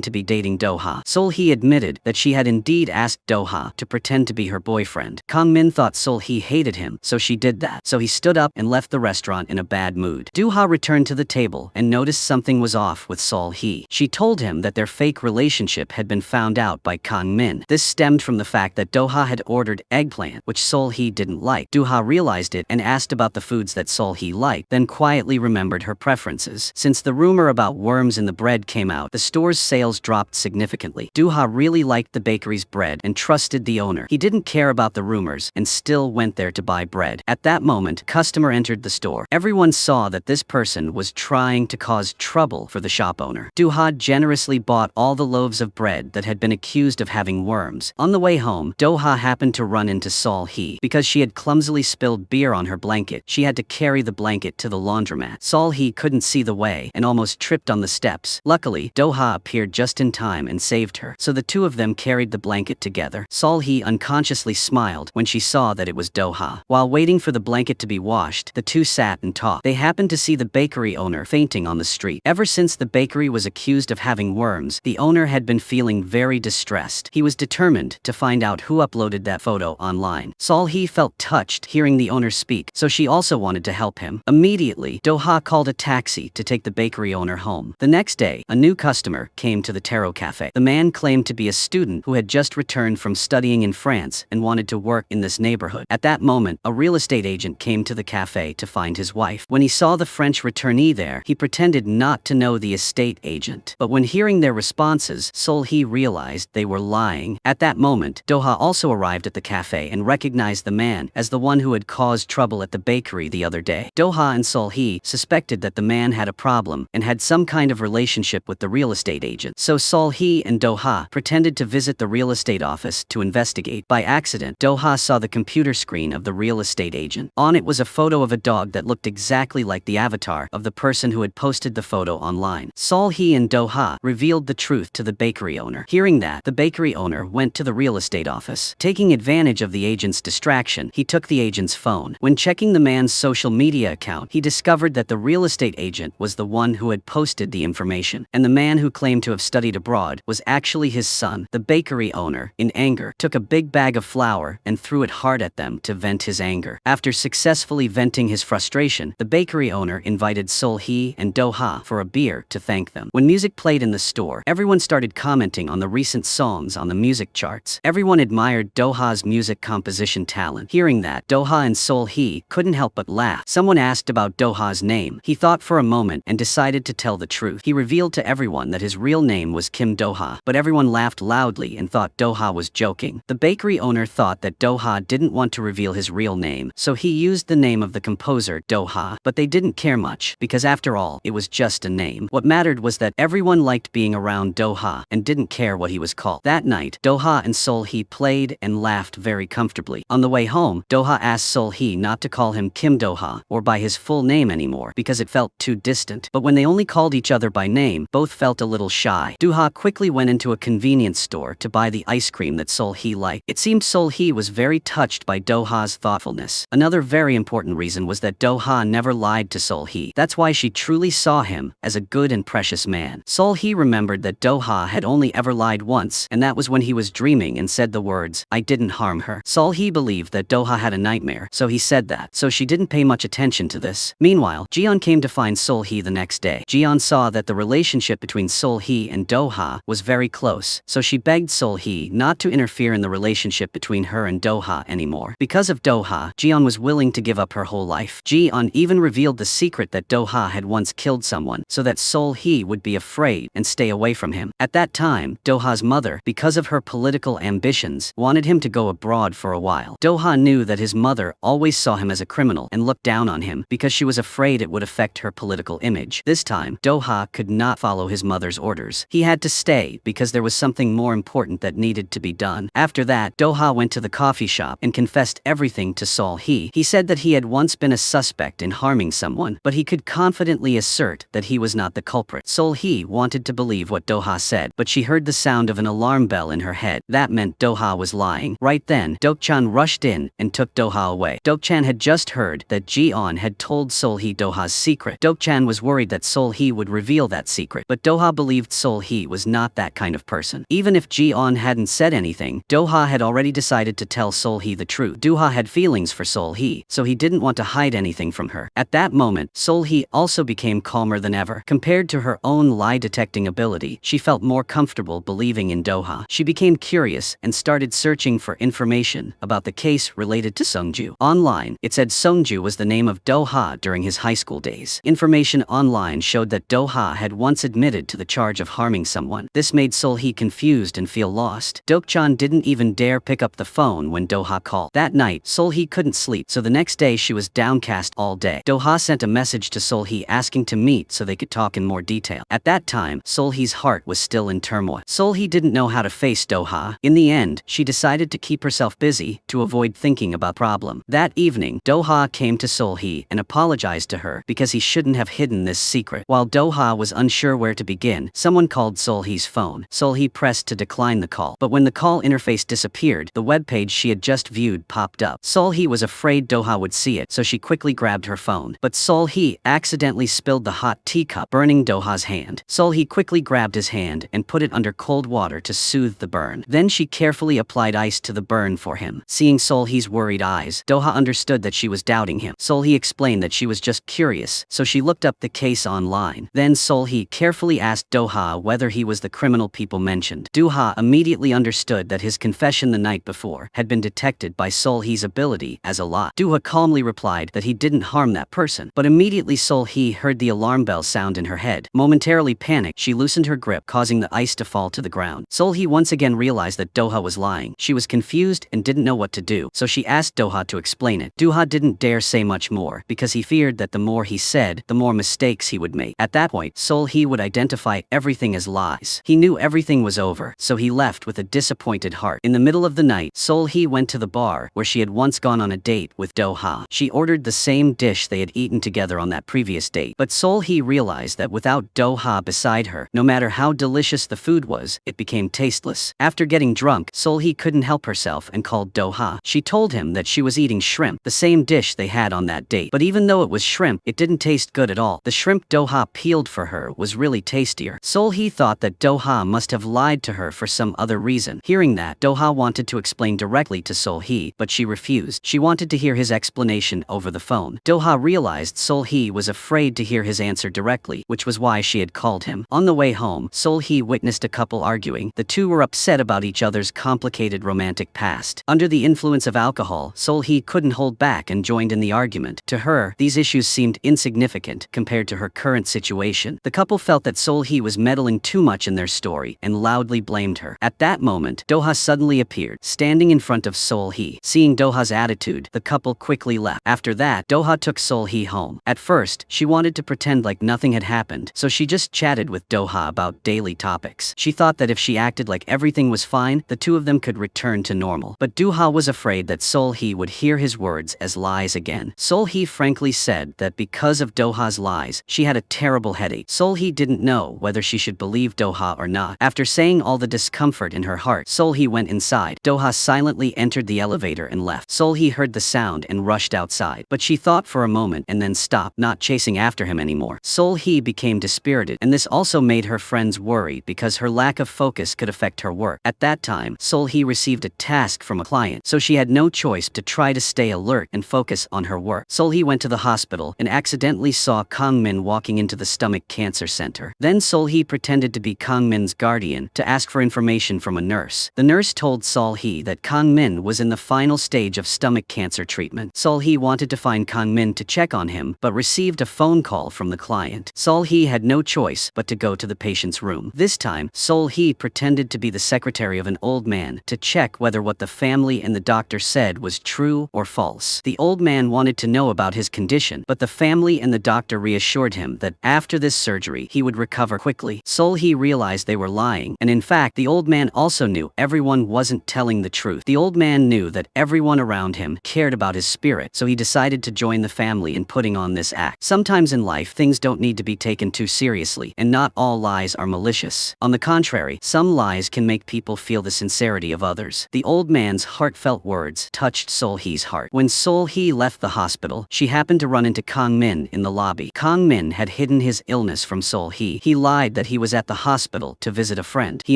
Speaker 1: to be dating Do-ha. Sol-hee admitted that she had indeed asked Do-ha to pretend to be her boyfriend. Kang-min thought Sol-hee hated him, so she did that. So he stood up and left the restaurant in a bad mood. Do-ha returned to the table and noticed something was off with Sol-hee. She told him that their fake relationship had been found out by Kang-min. This stemmed from the fact that Do-ha had ordered eggplant, which Sol-hee didn't like. Do-ha realized it and asked about the foods that Sol-hee liked, then quietly remembered her preferences. Since the rumor about worms in the bread came out, the store's sales dropped significantly. Do-ha really liked the bakery's bread and trusted the owner. He didn't care about the rumors and still went there to buy bread. At that moment, a customer entered the store. Everyone saw that this person was trying to cause trouble for the shop owner. Do-ha generously bought all the loaves of bread that had been accused of having worms. On the way home, Do-ha happened to run into Sol-hee. Because she had clumsily spilled beer on her blanket, she had to carry the blanket to the laundromat. Sol-hee couldn't see the way and almost tripped on the steps. Luckily, Do-ha appeared just in time and saved her, so the two of them carried the blanket together. Sol-hee unconsciously smiled when she saw that it was Do-ha. While waiting for the blanket to be washed, the two sat and talked. They happened to see the bakery owner fainting on the street. Ever since the bakery was accused of having worms, the owner had been feeling very distressed. He was determined to find out who uploaded that photo online. Sol-hee felt touched hearing the owner speak, so she also wanted to help him. Immediately, Do-ha called a taxi to take the bakery owner home. The next day, a new customer came to the Tarot Cafe. The man claimed to be a student who had just returned from studying in France and wanted to work in this neighborhood. At that moment, a real estate agent came to the cafe to find his wife. When he saw the French returnee there, he pretended not to know the estate agent. But when hearing their responses, Sol-hee realized they were lying. At that moment, Do-ha also arrived at the cafe and recognized the man as the one who had caused trouble at the bakery the other day. Do-ha and Sol-hee suspected that the man had a problem and had some kind of relationship with the real estate agent. So Sol-hee and Do-ha pretended to visit the real estate office to investigate. By accident, Do-ha saw the computer screen of the real estate agent. On it was a photo of a dog that looked exactly like the avatar of the person who had posted the photo online. Sol-hee and Do-ha revealed the truth to the bakery owner. Hearing that, the bakery owner went to the real estate office. Taking advantage of the agent's distraction, he took the agent's phone. When checking the man's social media account, he discovered that the real estate agent was the one who had posted the information, and the man who claimed to have studied abroad was actually his son. The bakery owner, in anger, took a big bag of flour and threw it hard at them to vent his anger. After successfully venting his frustration, the bakery owner invited Sol-hee and Do-ha for a beer to thank them. When music played in the store, everyone started commenting on the recent songs on the music charts. Everyone admired Do-ha's music composition talent. Hearing that, Do-ha and Sol-hee couldn't help but laugh. Someone asked about Do-ha's name. He thought for a moment and decided to tell the truth. He revealed to everyone that his real name was Kim Do-ha, but everyone laughed loudly and thought Do-ha was joking. The bakery owner thought that Do-ha didn't want to reveal his real name, so he used the name of the composer, Do-ha, but they didn't care much, because after all, it was just a name. What mattered was that everyone liked being around Do-ha and didn't care what he was called. That night, Do-ha and Sol-hee played and laughed very comfortably. On the way home, Do-ha asked Sol-hee not to call him Kim Do-ha or by his full name anymore because it felt too distant. But when they only called each other by name, both felt a little shy. Do-ha quickly went into a convenience store to buy the ice cream that Sol-hee liked. It seemed Sol-hee was very touched by Do-ha's thoughtfulness. Another very important reason was that Do-ha never lied to Sol-hee. That's why she truly saw him as a good and precious man. Sol-hee remembered that Do-ha had only ever lied once, and that was when he was dreaming and said the words, "I didn't harm her." Sol-hee believed that Do-ha had a nightmare, so he said that, so she didn't pay much attention to this. Meanwhile, Ji-yeon came to find Sol-hee the next day. Ji-yeon saw that the relationship between Sol-hee and Do-ha was very close, so she begged Sol-hee not to interfere in the relationship between her and Do-ha anymore. Because of Do-ha, Ji-yeon was willing to give up her whole life. Ji-yeon even revealed the secret that Do-ha had once killed someone, so that Sol-hee would be afraid and stay away from him. At that time, Do-ha's mother, because of her political ambitions, wanted him to go abroad for a while. Do-ha knew that his mother always saw him as a criminal and looked down on him because she was afraid it would affect her political image. This time, Do-ha could not follow his mother's orders. He had to stay because there was something more important that needed to be done. After that, Do-ha went to the coffee shop and confessed everything to Sol-hee. He said that he had once been a suspect in harming someone, but he could confidently assert that he was not the culprit. Sol-hee wanted to believe what Do-ha said, but she heard the sound of an alarm bell in her head. That meant Do-ha was lying. Right then, Deok-chan rushed in and took Do-ha away. Dokchan had just heard that Ji-on had told Sol-hee Do-ha's secret. Dokchan was worried that Sol-hee would reveal that secret, but Do-ha believed Sol-hee was not that kind of person. Even if Ji-on hadn't said anything, Do-ha had already decided to tell Sol-hee the truth. Do-ha had feelings for Sol-hee, so he didn't want to hide anything from her. At that moment, Sol-hee also became calmer than ever. Compared to her own lie-detecting ability, she felt more comfortable believing in Do-ha. She became curious and started searching for information about the case related to Seungju. Online, it said Seungju was the name of Do-ha during his high school days. Information online showed that Do-ha had once admitted to the charge of harming someone. This made Sol-hee confused and feel lost. Dokchan didn't even dare pick up the phone when Do-ha called. That night, Sol-hee couldn't sleep, so the next day she was downcast all day. Do-ha sent a message to Sol-hee asking to meet so they could talk in more detail. At that time, Sol-hee's heart was still in turmoil. Sol-hee didn't know how to face Do-ha. In the end, she decided to keep herself busy to avoid thinking about the problem. That evening, Do-ha came to Sol-hee and apologized to her because he shouldn't have hidden this secret. While Do-ha was unsure where to begin, someone called Sol-hee's phone. Sol-hee pressed to decline the call, but when the call interface disappeared, the webpage she had just viewed popped up. Sol-hee was afraid Do-ha would see it, so she quickly grabbed her phone. But Sol-hee accidentally spilled the hot teacup, burning Do-ha's hand. Sol-hee quickly grabbed his hand and put it under cold water to soothe the burn. Then she carefully applied ice to the burn for him. Seeing Sol-hee's worried eyes, Do-ha understood that she was doubting him. Sol-hee explained that she was just curious, so she looked up the case online. Then Sol-hee carefully asked Do-ha whether he was the criminal people mentioned. Do-ha immediately understood that his confession the night before had been detected by Sol-hee's ability as a lie. Do-ha calmly replied that he didn't harm that person, but immediately Sol-hee heard the alarm bell sound in her head. Momentarily panicked, she loosened her grip, causing the ice to fall to the ground. Sol-hee once again realized that Do-ha was lying. She was confused and didn't know what to do, so she asked Do-ha to explain it. Do-ha didn't dare say much more, because he feared that the more he said, the more mistakes he would make. At that point, Sol-hee would identify everything as lies. He knew everything was over, so he left with a disappointed heart. In the middle of the night, Sol-hee went to the bar where she had once gone on a date with Do-ha. She ordered the same dish they had eaten together on that previous date, but Sol-hee realized that without Do-ha beside her, no matter how delicious the food was, it became tasteless. After getting drunk, Sol-hee couldn't help herself and called Do-ha. She told him that she was eating shrimp, the same dish they had on that date. But even though it was shrimp, it didn't taste good at all. The shrimp Do-ha peeled for her was really tastier. Sol-hee thought that Do-ha must have lied to her for some other reason. Hearing that, Do-ha wanted to explain directly to Sol-hee, but she refused. She wanted to hear his explanation over the phone. Do-ha realized Sol-hee was afraid to hear his answer directly, which was why she had called him. On the way home, Sol-hee witnessed a couple arguing. The two were upset about each other's complicated romantic past. Under the influence of alcohol, Sol-hee couldn't hold back and joined in the argument. To her, these issues seemed insignificant compared to her current situation. The couple felt that Sol-hee was meddling too much in their story and loudly blamed her. At that moment, Do-ha suddenly appeared, standing in front of Sol-hee. Seeing Do-ha's attitude, the couple quickly left. After that, Do-ha took Sol-hee home. At first, she wanted to pretend like nothing had happened, so she just chatted with Do-ha about daily topics. She thought that if she acted like everything was fine, the two of them could return to normal. But Do-ha was afraid that Sol-hee would hear his words as lies again. Sol-hee frankly said that because of Do-ha's lies, she had a terrible headache. Sol-hee didn't know whether she should believe Do-ha or not. After saying all the discomfort in her heart, Sol-hee went inside. Do-ha silently entered the elevator and left. Sol-hee heard the sound and rushed outside, but she thought for a moment and then stopped, not chasing after him anymore. Sol-hee became dispirited, and this also made her friends worry because her lack of focus could affect her work. At that time, Sol-hee received a task from a client, so she had no choice to try to stay alert and focus on her work. Sol-hee went to the hospital and accidentally saw Kang-min walking into the stomach cancer center. Then Sol-hee pretended to be Kang-min's guardian to ask for information from a nurse. The nurse told Sol-hee that Kang-min was in the final stage of stomach cancer treatment. Sol-hee wanted to find Kang-min to check on him, but received a phone call from the client. Sol-hee had no choice but to go to the patient's room. This time, Sol-hee pretended to be the secretary of an old man to check whether what the family and the doctor said was true or false. The old man wanted to know about his condition, but the family and the doctor reassured him that after this surgery, he would recover quickly. Sol-hee realized they were lying, and in fact, the old man also knew everyone wasn't telling the truth. The old man knew that everyone around him cared about his spirit, so he decided to join the family in putting on this act. Sometimes in life, things don't need to be taken too seriously, and not all lies are malicious. On the contrary, some lies can make people feel the sincerity of others. The old man's heartfelt words words touched Sol-hee's heart. When Sol-hee left the hospital, she happened to run into Kang Min in the lobby. Kang Min had hidden his illness from Sol-hee. He lied that he was at the hospital to visit a friend. He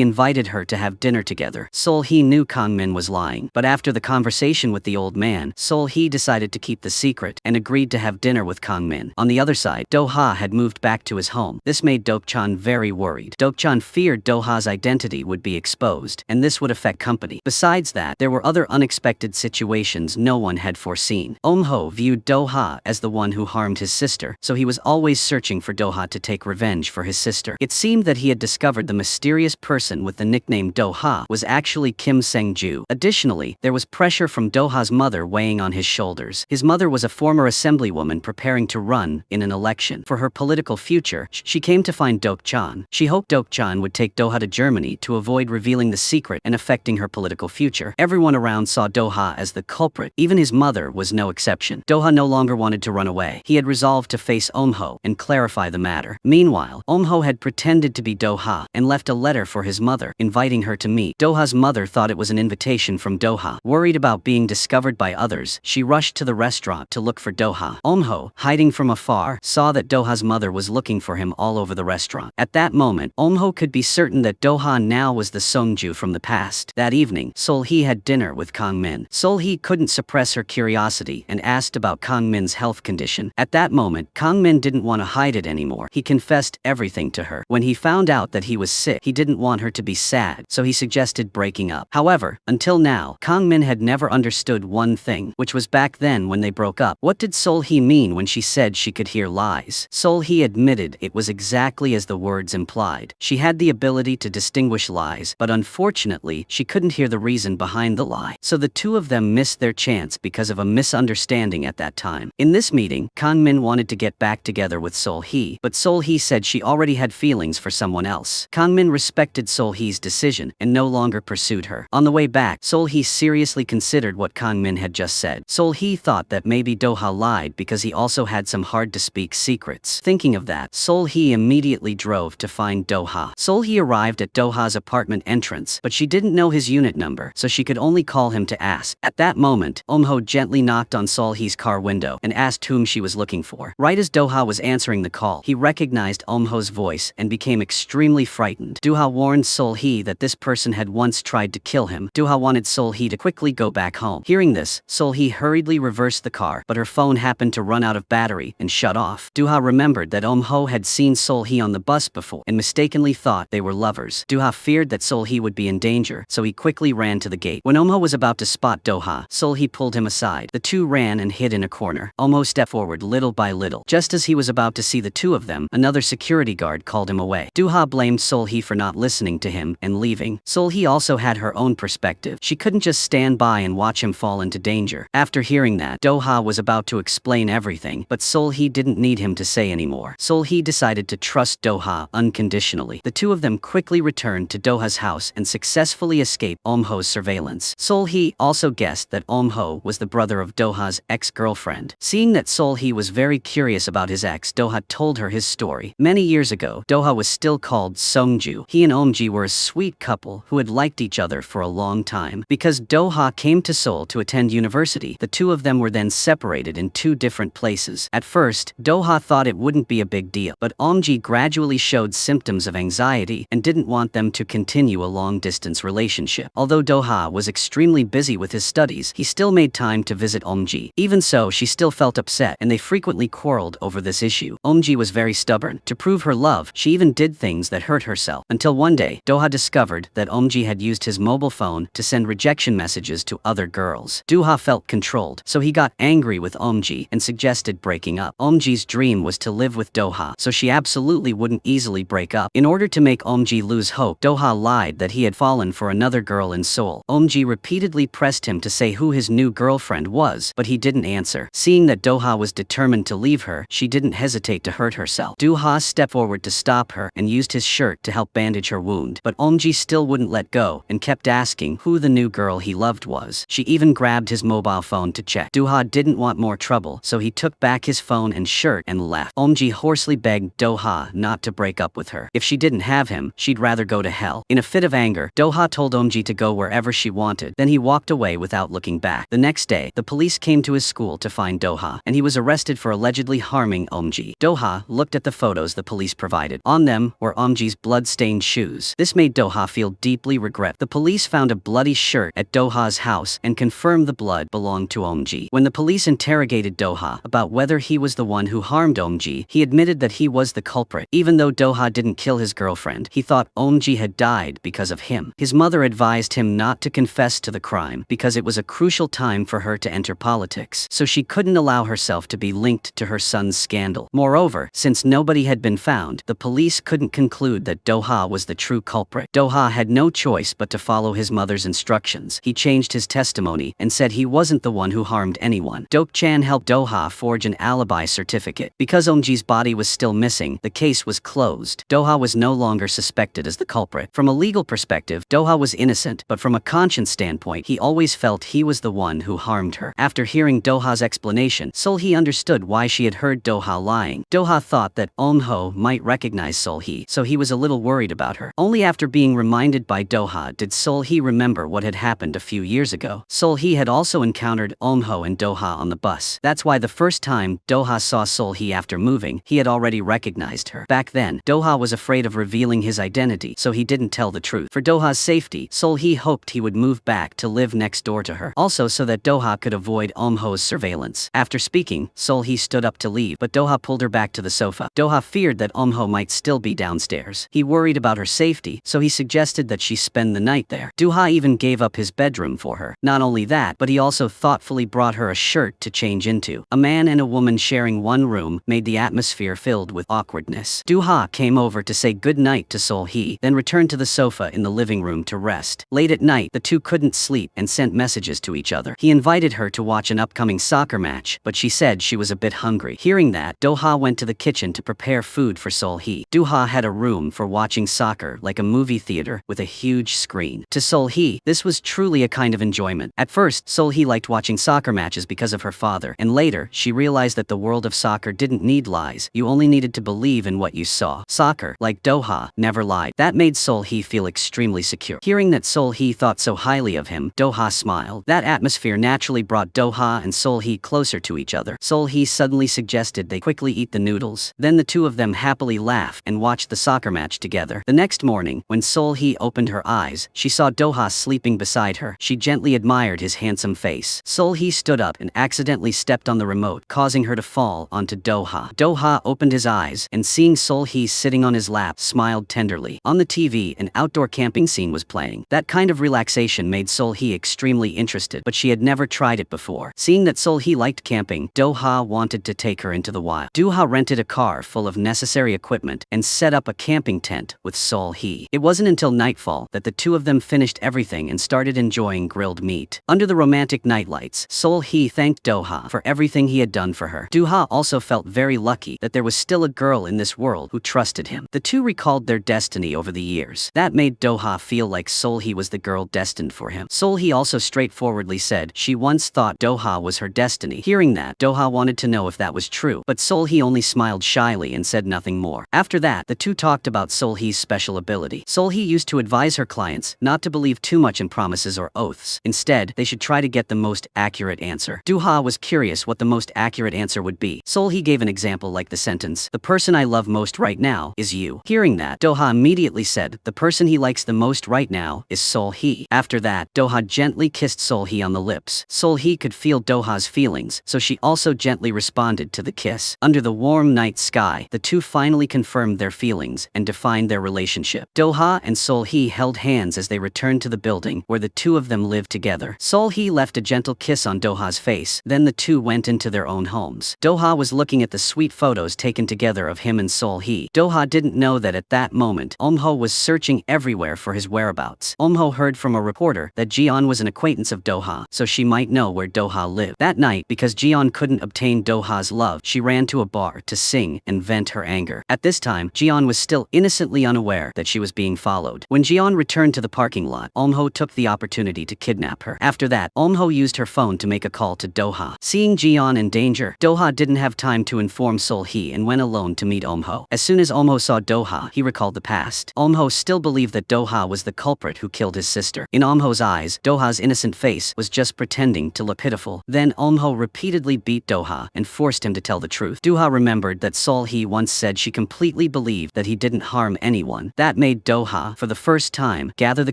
Speaker 1: invited her to have dinner together. Sol-hee knew Kang Min was lying, but after the conversation with the old man, Sol-hee decided to keep the secret and agreed to have dinner with Kang Min. On the other side, Do-ha had moved back to his home. This made Dokchan very worried. Dokchan feared Do-ha's identity would be exposed, and this would affect company. Besides that, there were other unexpected situations no one had foreseen. Eom-ho viewed Do-ha as the one who harmed his sister, so he was always searching for Do-ha to take revenge for his sister. It seemed that he had discovered the mysterious person with the nickname Do-ha was actually Kim Sang-ju. Additionally, there was pressure from Do-ha's mother weighing on his shoulders. His mother was a former assemblywoman preparing to run in an election. For her political future, she came to find Dokchan. She hoped Dokchan would take Do-ha to Germany to avoid revealing the secret and affecting her political future. Everyone around saw Do-ha as the culprit. Even his mother was no exception. Do-ha no longer wanted to run away. He had resolved to face Eom-ho and clarify the matter. Meanwhile, Eom-ho had pretended to be Do-ha and left a letter for his mother, inviting her to meet. Do-ha's mother thought it was an invitation from Do-ha. Worried about being discovered by others, she rushed to the restaurant to look for Do-ha. Eom-ho, hiding from afar, saw that Do-ha's mother was looking for him all over the restaurant. At that moment, Eom-ho could be certain that Do-ha now was the Sung-ju from the past. That evening, Sol-hee had dinner with Kang Min. Sol-hee couldn't suppress her curiosity and asked about Kang Min's health condition. At that moment, Kang Min didn't want to hide it anymore. He confessed everything to her. When he found out that he was sick, he didn't want her to be sad, so he suggested breaking up. However, until now, Kang Min had never understood one thing, which was back then when they broke up. What did Sol-hee mean when she said she could hear lies? Sol-hee admitted it was exactly as the words implied. She had the ability to distinguish lies, but unfortunately, she couldn't hear the reason behind the lie. So the two of them missed their chance because of a misunderstanding at that time. In this meeting, Kang Min wanted to get back together with Sol-hee, but Sol-hee said she already had feelings for someone else. Kang Min respected Sol-hee's decision and no longer pursued her. On the way back, Sol-hee seriously considered what Kang Min had just said. Sol-hee thought that maybe Do-ha lied because he also had some hard-to-speak secrets. Thinking of that, Sol-hee immediately drove to find Do-ha. Sol-hee arrived at Do-ha's apartment entrance, but she didn't know his unit number, so she could only call him to ask. At that moment, Eom-ho gently knocked on Sol-hee's car window and asked whom she was looking for. Right as Do-ha was answering the call, he recognized Eom-ho's voice and became extremely frightened. Do-ha warned Sol-hee that this person had once tried to kill him. Do-ha wanted Sol-hee to quickly go back home. Hearing this, Sol-hee hurriedly reversed the car, but her phone happened to run out of battery and shut off. Do-ha remembered that Eom-ho had seen Sol-hee on the bus before and mistakenly thought they were lovers. Do-ha feared that Sol-hee would be in danger, so he quickly ran to the gate. When Eom-ho was about to spot Do-ha, Sol-hee pulled him aside. The two ran and hid in a corner. Eom-ho stepped forward little by little. Just as he was about to see the two of them, another security guard called him away. Do-ha blamed Sol-hee for not listening to him and leaving. Sol-hee also had her own perspective. She couldn't just stand by and watch him fall into danger. After hearing that, Do-ha was about to explain everything, but Sol-hee didn't need him to say anymore. Sol-hee decided to trust Do-ha unconditionally. The two of them quickly returned to Do-ha's house and successfully escaped Eom-ho's surveillance. Sol-hee also guessed that Eom-ho was the brother of Do-ha's ex-girlfriend. Seeing that Sol-hee was very curious about his ex, Do-ha told her his story. Many years ago, Do-ha was still called Sung-ju. He and Eom-ji were a sweet couple who had liked each other for a long time. Because Do-ha came to Seoul to attend university, the two of them were then separated in two different places. At first, Do-ha thought it wouldn't be a big deal, but Eom-ji gradually showed symptoms of anxiety and didn't want them to continue a long-distance relationship. Although Do-ha was extremely busy with his studies, he still made time to visit Eom-ji. Even so, she still felt upset, and they frequently quarreled over this issue. Eom-ji was very stubborn. To prove her love, she even did things that hurt herself. Until one day, Do-ha discovered that Eom-ji had used his mobile phone to send rejection messages to other girls. Do-ha felt controlled, so he got angry with Eom-ji and suggested breaking up. Eom-ji's dream was to live with Do-ha, so she absolutely wouldn't easily break up. In order to make Eom-ji lose hope, Do-ha lied that he had fallen for another girl in Seoul. Eom-ji repeatedly pressed him to say who his new girlfriend was, but he didn't answer. Seeing that Do-ha was determined to leave her, she didn't hesitate to hurt herself. Do-ha stepped forward to stop her and used his shirt to help bandage her wound, but Eom-ji still wouldn't let go and kept asking who the new girl he loved was. She even grabbed his mobile phone to check. Do-ha didn't want more trouble, so he took back his phone and shirt and left. Eom-ji hoarsely begged Do-ha not to break up with her. If she didn't have him, she'd rather go to hell. In a fit of anger, Do-ha told Eom-ji to go wherever she wanted. Then he walked away away without looking back. The next day, the police came to his school to find Do-ha, and he was arrested for allegedly harming Eunji. Do-ha looked at the photos the police provided. On them were Eunji's blood-stained shoes. This made Do-ha feel deeply regret. The police found a bloody shirt at Do-ha's house and confirmed the blood belonged to Eunji. When the police interrogated Do-ha about whether he was the one who harmed Eunji, he admitted that he was the culprit. Even though Do-ha didn't kill his girlfriend, he thought Eunji had died because of him. His mother advised him not to confess to the crime because it was a crucial time for her to enter politics, so she couldn't allow herself to be linked to her son's scandal. Moreover, since nobody had been found, the police couldn't conclude that Do-ha was the true culprit. Do-ha had no choice but to follow his mother's instructions. He changed his testimony and said he wasn't the one who harmed anyone. Dok-chan helped Do-ha forge an alibi certificate. Because Eunji's body was still missing, the case was closed. Do-ha was no longer suspected as the culprit. From a legal perspective, Do-ha was innocent, but from a conscience standpoint, he always felt he was the one who harmed her. After hearing Do-ha's explanation, Sol-hee understood why she had heard Do-ha lying. Do-ha thought that Eun-ho might recognize Sol-hee, so he was a little worried about her. Only after being reminded by Do-ha did Sol-hee remember what had happened a few years ago. Sol-hee had also encountered Eun-ho and Do-ha on the bus. That's why the first time Do-ha saw Sol-hee after moving, he had already recognized her. Back then, Do-ha was afraid of revealing his identity, so he didn't tell the truth. For Do-ha's safety, Sol-hee hoped he would move back to live next door to her, also so that Do-ha could avoid Eun-ho's surveillance. After speaking, Sol-hee stood up to leave, but Do-ha pulled her back to the sofa. Do-ha feared that Eun-ho might still be downstairs. He worried about her safety, so he suggested that she spend the night there. Do-ha even gave up his bedroom for her. Not only that, but he also thoughtfully brought her a shirt to change into. A man and a woman sharing one room made the atmosphere filled with awkwardness. Do-ha came over to say good night to Sol-hee, then returned to the sofa in the living room to rest. Late at night, the two couldn't sleep and sent messages to each other. He invited her to watch an upcoming soccer match, but she said she was a bit hungry. Hearing that, Do-ha went to the kitchen to prepare food for Sol-hee. Do-ha had a room for watching soccer like a movie theater with a huge screen. To Sol-hee, this was truly a kind of enjoyment. At first, Sol-hee liked watching soccer matches because of her father, and later, she realized that the world of soccer didn't need lies. You only needed to believe in what you saw. Soccer, like Do-ha, never lied. That made Sol-hee feel extremely secure. Hearing that Sol-hee thought so highly of him, Do-ha smiled. That atmosphere naturally brought Do-ha and Sol-hee closer to each other. Sol-hee suddenly suggested they quickly eat the noodles. Then the two of them happily laughed and watched the soccer match together. The next morning, when Sol-hee opened her eyes, she saw Do-ha sleeping beside her. She gently admired his handsome face. Sol-hee stood up and accidentally stepped on the remote, causing her to fall onto Do-ha. Do-ha opened his eyes and, seeing Sol-hee sitting on his lap, smiled tenderly. On the TV, an outdoor camping scene was playing. That kind of relaxation made Sol-hee extremely interested, but she had never tried it before. Seeing that Sol-hee liked camping, Do-ha wanted to take her into the wild. Do-ha rented a car full of necessary equipment and set up a camping tent with Sol-hee. It wasn't until nightfall that the two of them finished everything and started enjoying grilled meat. Under the romantic nightlights, Sol-hee thanked Do-ha for everything he had done for her. Do-ha also felt very lucky that there was still a girl in this world who trusted him. The two recalled their destiny over the years. That made Do-ha feel like Sol-hee was the girl destined for him. Sol-hee also straightforwardly said she once thought Do-ha was her destiny. Hearing that, Do-ha wanted to know if that was true, but Sol-hee only smiled shyly and said nothing more. After that, the two talked about Sol-hee's special ability. Sol-hee used to advise her clients not to believe too much in promises or oaths. Instead, they should try to get the most accurate answer. Do-ha was curious what the most accurate answer would be. Sol-hee gave an example like the sentence, "The person I love most right now is you." Hearing that, Do-ha immediately said, "The person he likes the most right now is Sol-hee." After that, Do-ha gently kissed Sol-hee on the lips. Sol-hee could feel Do-ha's feelings, so she also gently responded to the kiss. Under the warm night sky, the two finally confirmed their feelings and defined their relationship. Do-ha and Sol-hee held hands as they returned to the building where the two of them lived together. Sol-hee left a gentle kiss on Do-ha's face, then the two went into their own homes. Do-ha was looking at the sweet photos taken together of him and Sol-hee. Do-ha didn't know that at that moment, Eun-ho was searching everywhere for his whereabouts. Eun-ho heard from a reporter that Ji-yeon was an acquaintance of Do-ha, so she might know where Do-ha lived. That night, because Ji-yeon couldn't obtain Do-ha's love, she ran to a bar to sing and vent her anger. At this time, Ji-yeon was still innocently unaware that she was being followed. When Ji-yeon returned to the parking lot, Eun-ho took the opportunity to kidnap her. After that, Eun-ho used her phone to make a call to Do-ha. Seeing Ji-yeon in danger, Do-ha didn't have time to inform Sol-hee and went alone to meet Eun-ho. As soon as Eun-ho saw Do-ha, he recalled the past. Eun-ho still believed that Do-ha was the culprit who killed his sister. In Eun-ho's eyes, Do-ha's Doha's innocent face was just pretending to look pitiful. Then Eunho repeatedly beat Doha and forced him to tell the truth. Doha remembered that Sol-hee once said she completely believed that he didn't harm anyone. That made Doha, for the first time, gather the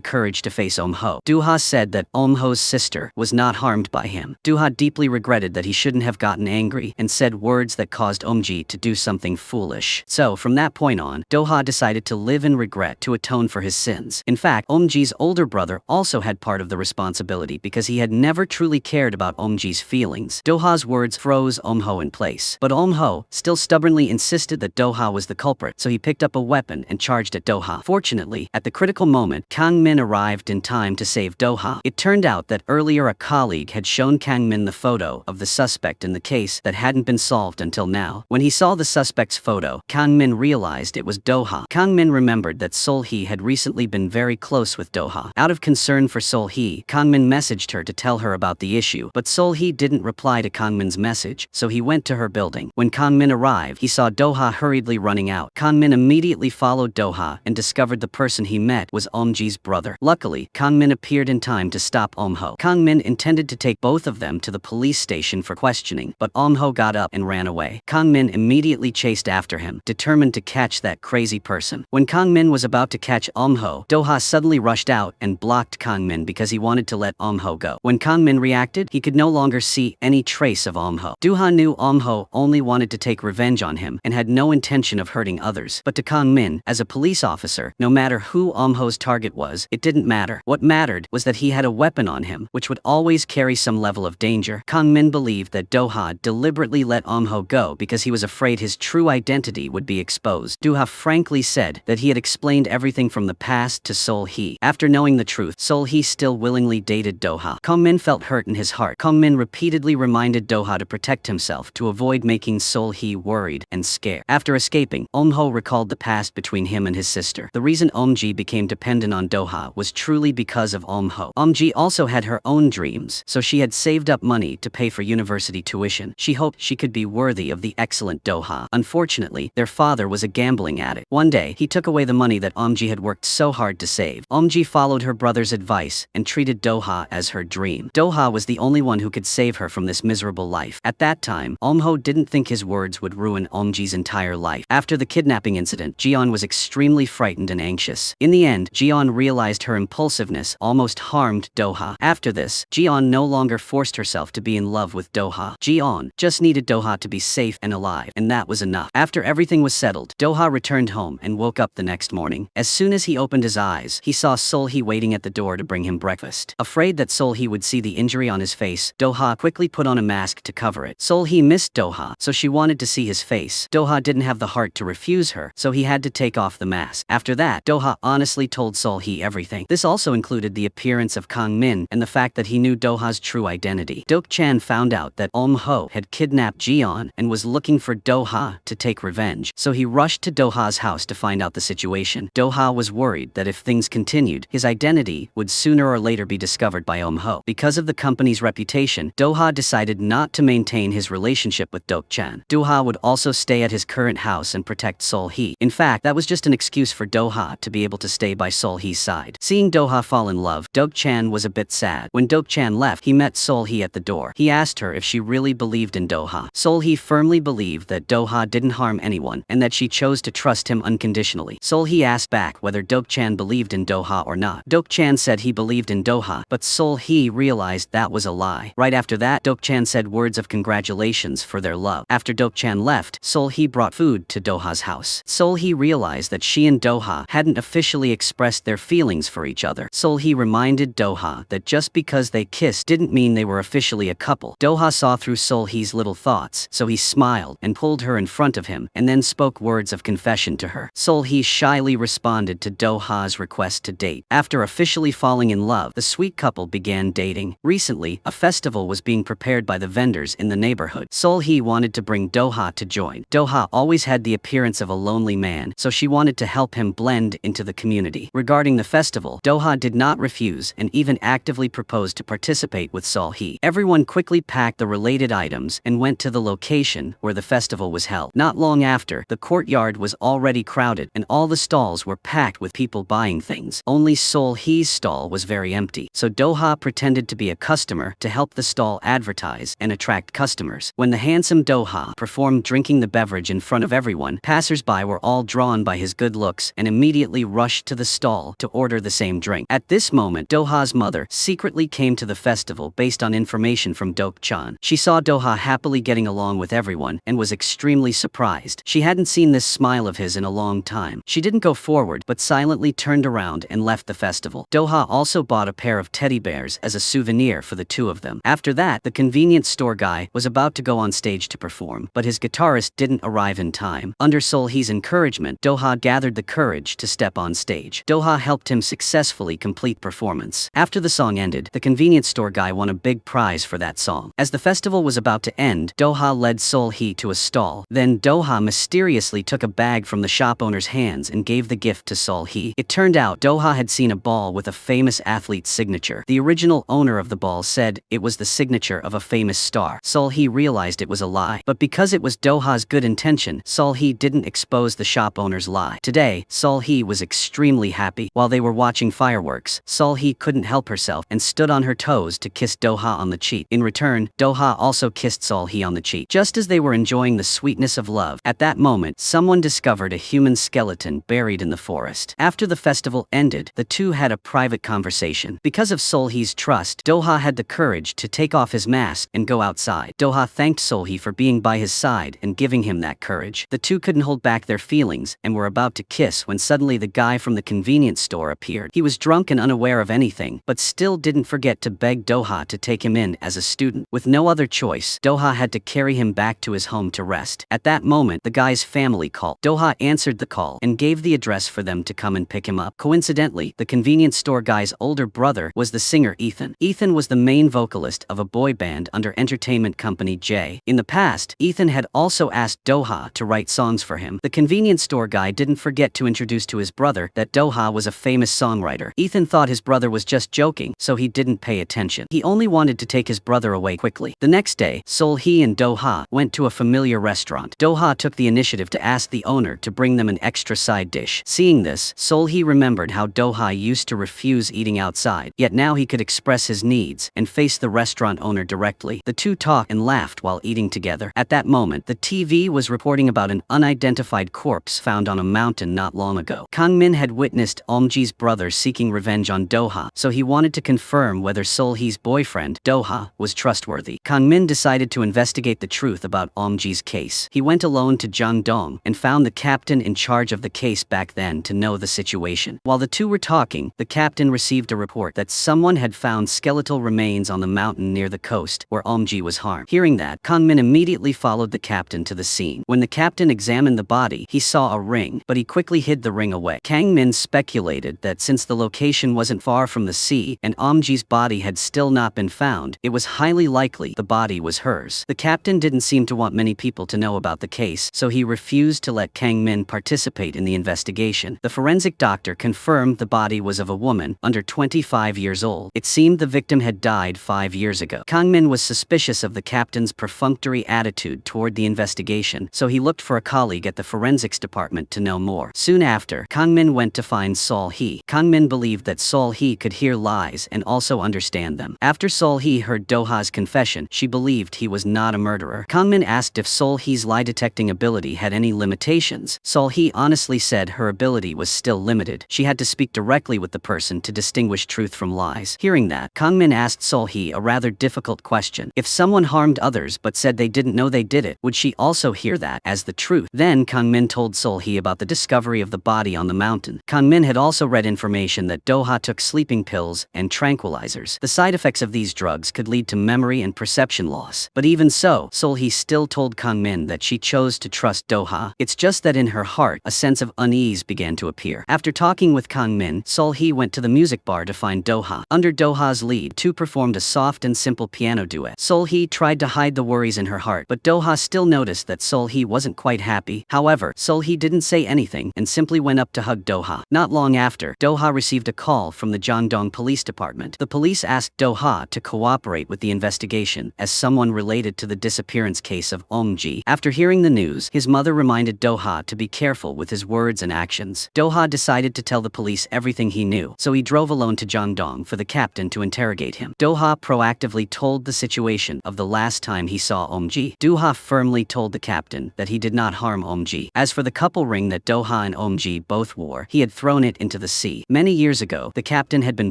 Speaker 1: courage to face Eunho. Doha said that Eunho's sister was not harmed by him. Doha deeply regretted that he shouldn't have gotten angry and said words that caused Eunji to do something foolish. So from that point on, Doha decided to live in regret to atone for his sins. In fact, Eunji's older brother also had part of the responsibility because he had never truly cared about Eunji's feelings. Doha's words froze Eunho in place. But Eunho still stubbornly insisted that Doha was the culprit, so he picked up a weapon and charged at Doha. Fortunately, at the critical moment, Kang Min arrived in time to save Doha. It turned out that earlier a colleague had shown Kang Min the photo of the suspect in the case that hadn't been solved until now. When he saw the suspect's photo, Kang Min realized it was Doha. Kang Min remembered that Sol-hee had recently been very close with Doha. Out of concern for Sol-hee, Kang Min messaged her to tell her about the issue, but Sol-hee didn't reply to Kang Min's message, so he went to her building. When Kang Min arrived, he saw Doha hurriedly running out. Kang Min immediately followed Doha and discovered the person he met was Eunji's brother. Luckily, Kang Min appeared in time to stop Eunho. Kang Min intended to take both of them to the police station for questioning, but Eunho got up and ran away. Kang Min immediately chased after him, determined to catch that crazy person. When Kang Min was about to catch Eunho, Doha suddenly rushed out and blocked Kang Min because he wanted to let Eunho go. When Kang Min reacted, he could no longer see any trace of Eunho. Doha knew Eunho only wanted to take revenge on him and had no intention of hurting others. But to Kang Min, as a police officer, no matter who Eunho's target was, it didn't matter. What mattered was that he had a weapon on him, which would always carry some level of danger. Kang Min believed that Doha deliberately let Eunho go because he was afraid his true identity would be exposed. Doha frankly said that he had explained everything from the past to Sol-hee. After knowing the truth, Sol-hee still willingly dated Doha. Kang Min felt hurt in his heart. Kang Min repeatedly reminded Doha to protect himself to avoid making Sol-hee worried and scared. After escaping, Eunho recalled the past between him and his sister. The reason Eunji became dependent on Doha was truly because of Eunho. Eunji also had her own dreams, so she had saved up money to pay for university tuition. She hoped she could be worthy of the excellent Doha. Unfortunately, their father was a gambling addict. One day, he took away the money that Eunji had worked so hard to save. Eunji followed her brother's advice and treated Doha as her dream. Doha was the only one who could save her from this miserable life. At that time, Eunho didn't think his words would ruin Eunji's entire life. After the kidnapping incident, Jiyeon was extremely frightened and anxious. In the end, Jiyeon realized her impulsiveness almost harmed Doha. After this, Jiyeon no longer forced herself to be in love with Doha. Jiyeon just needed Doha to be safe and alive, and that was enough. After everything was settled, Doha returned home and woke up the next morning. As soon as he opened his eyes, he saw Sol-hee waiting at the door to bring him breakfast. Afraid that Sol-hee would see the injury on his face, Doha quickly put on a mask to cover it. Sol-hee missed Doha, so she wanted to see his face. Doha didn't have the heart to refuse her, so he had to take off the mask. After that, Doha honestly told Sol-hee everything. This also included the appearance of Kang Min and the fact that he knew Doha's true identity. Dok-chan found out that Eunho had kidnapped Jiyeon and was looking for Doha to take revenge, so he rushed to Doha's house to find out the situation. Doha was worried that if things continued, his identity would sooner or later be discovered by Eunho. Because of the company's reputation, Doha decided not to maintain his relationship with Dok-chan. Doha would also stay at his current house and protect Sol-hee. In fact, that was just an excuse for Doha to be able to stay by Sol-hee's side. Seeing Doha fall in love, Dok-chan was a bit sad. When Dok-chan left, he met Sol-hee at the door. He asked her if she really believed in Doha. Sol-hee firmly believed that Doha didn't harm anyone and that she chose to trust him unconditionally. Sol-hee asked back whether Dok-chan believed in Doha or not. Dok-chan said he believed in Doha, but Sol-hee realized that was a lie. Right after that, Dok-chan said words of congratulations for their love. After Dok-chan left, Sol-hee brought food to Doha's house. Sol-hee realized that she and Doha hadn't officially expressed their feelings for each other. Sol-hee reminded Doha that just because they kissed didn't mean they were officially a couple. Doha saw through Sol-hee's little thoughts, so he smiled and pulled her in front of him and then spoke words of confession to her. Sol-hee shyly responded to Doha's request to date. After officially falling in love, the sweet couple began dating. Recently, a festival was being prepared by the vendors in the neighborhood. Sol-hee wanted to bring Doha to join. Doha always had the appearance of a lonely man, so she wanted to help him blend into the community. Regarding the festival, Doha did not refuse and even actively proposed to participate with Sol-hee. Everyone quickly packed the related items and went to the location where the festival was held. Not long after, the courtyard was already crowded and all the stalls were packed with people buying things. Only Sol-hee's stall was very empty. so Do-ha pretended to be a customer to help the stall advertise and attract customers. When the handsome Do-ha performed drinking the beverage in front of everyone, passers-by were all drawn by his good looks and immediately rushed to the stall to order the same drink. At this moment, Do-ha's mother secretly came to the festival based on information from Dok-chan. She saw Do-ha happily getting along with everyone and was extremely surprised. She hadn't seen this smile of his in a long time. She didn't go forward but silently turned around and left the festival. Do-ha also bought a pair of teddy bears as a souvenir for the two of them. After that, the convenience store guy was about to go on stage to perform, but his guitarist didn't arrive in time. Under Sol-hee's encouragement, Do-ha gathered the courage to step on stage. Do-ha helped him successfully complete performance. After the song ended, the convenience store guy won a big prize for that song. As the festival was about to end, Do-ha led Sol-hee to a stall. Then Do-ha mysteriously took a bag from the shop owner's hands and gave the gift to Sol-hee. It turned out Do-ha had seen a ball with a famous athlete's signature. The original owner of the ball said it was the signature of a famous star. Sol-hee realized it was a lie, but because it was Do-ha's good intention, Sol-hee didn't expose the shop owner's lie. Today, Sol-hee was extremely happy. While they were watching fireworks, Sol-hee couldn't help herself and stood on her toes to kiss Do-ha on the cheek. In return, Do-ha also kissed Sol-hee on the cheek. Just as they were enjoying the sweetness of love, at that moment, someone discovered a human skeleton buried in the forest. After the festival ended, the two had a private conversation. Because of Sol-hee's trust, Do-ha had the courage to take off his mask and go outside. Do-ha thanked Sol-hee for being by his side and giving him that courage. The two couldn't hold back their feelings and were about to kiss when suddenly the guy from the convenience store appeared. He was drunk and unaware of anything, but still didn't forget to beg Do-ha to take him in as a student. With no other choice, Do-ha had to carry him back to his home to rest. At that moment, the guy's family called. Do-ha answered the call and gave the address for them to come and pick him up. Coincidentally, the convenience store guy's older brother was the singer Ethan. Ethan was the main vocalist of a boy band under entertainment company J. In the past, Ethan had also asked Do-ha to write songs for him. The convenience store guy didn't forget to introduce to his brother that Do-ha was a famous songwriter. Ethan thought his brother was just joking, so he didn't pay attention. He only wanted to take his brother away quickly. The next day, Sol-hee and Do-ha went to a familiar restaurant. Do-ha took the initiative to ask the owner to bring them an extra side dish. Seeing this, Sol-hee remembered how Do-ha used to refuse eating outside, yet now he could express his needs and face the restaurant owner directly. The two talked and laughed while eating together. At that moment, the TV was reporting about an unidentified corpse found on a mountain not long ago. Kang-min had witnessed Omji's brother seeking revenge on Do-ha, so he wanted to confirm whether Sol-hee's boyfriend, Do-ha, was trustworthy. Kang-min decided to investigate the truth about Omji's case. He went alone to Jeongdong and found the captain in charge of the case back then to know the situation. While the two were talking, the captain received a report that someone had found skeletal remains on the mountain near the coast where Omji was harmed. Hearing that, Kang-min immediately followed the captain to the scene. When the captain examined the body, he saw a ring, but he quickly hid the ring away. Kang-min speculated that since the location wasn't far from the sea and Omji's body had still not been found, it was highly likely the body was hers. The captain didn't seem to want many people to know about the case, so he refused to let Kang-min participate in the investigation. The forensic doctor confirmed the body was of a woman under 25 years old. It seemed the victim had died 5 years ago. Kang-min was suspicious of the captain's perfunctory attitude toward the investigation, so he looked for a colleague at the forensics department to know more. Soon after, Kang-min went to find Sol-hee. Kang-min believed that Sol-hee could hear lies and also understand them. After Sol-hee heard Do-ha's confession, she believed he was not a murderer. Kang-min asked if Sol-hee's lie-detecting ability had any limitations. Sol-hee honestly said her ability was still limited. She had to speak directly with the person to distinguish truth from lies. Hearing that, Kang-min asked Sol-hee a rather difficult question. If someone harmed others but said they didn't know they did it, would she also hear that as the truth? Then Kang-min told Sol-hee about the discovery of the body on the mountain. Kang-min had also read information that Do-ha took sleeping pills and tranquilizers. The side effects of these drugs could lead to memory and perception loss. But even so, Sol-hee still told Kang-min that she chose to trust Do-ha. It's just that in her heart, a sense of unease began to appear. After talking with Kang-min, Sol-hee went to the music bar to find Do-ha. Under Do-ha's lead, two performed a soft and simple piano duet. Sol-hee tried to hide the worries in her heart, but Do-ha still noticed that Sol-hee wasn't quite happy. However, Sol-hee didn't say anything and simply went up to hug Do-ha. Not long after, Do-ha received a call from the Jeongdong Police Department. The police asked Do-ha to cooperate with the investigation as someone related to the disappearance case of Omji. After hearing the news, his mother reminded Do-ha to be careful with his words and actions. Do-ha decided to tell the police everything he knew, so he drove alone to Jeongdong. Jangdong for the captain to interrogate him. Do-ha proactively told the situation of the last time he saw Omji. Do-ha firmly told the captain that he did not harm Omji. As for the couple ring that Do-ha and Omji both wore, he had thrown it into the sea. Many years ago, the captain had been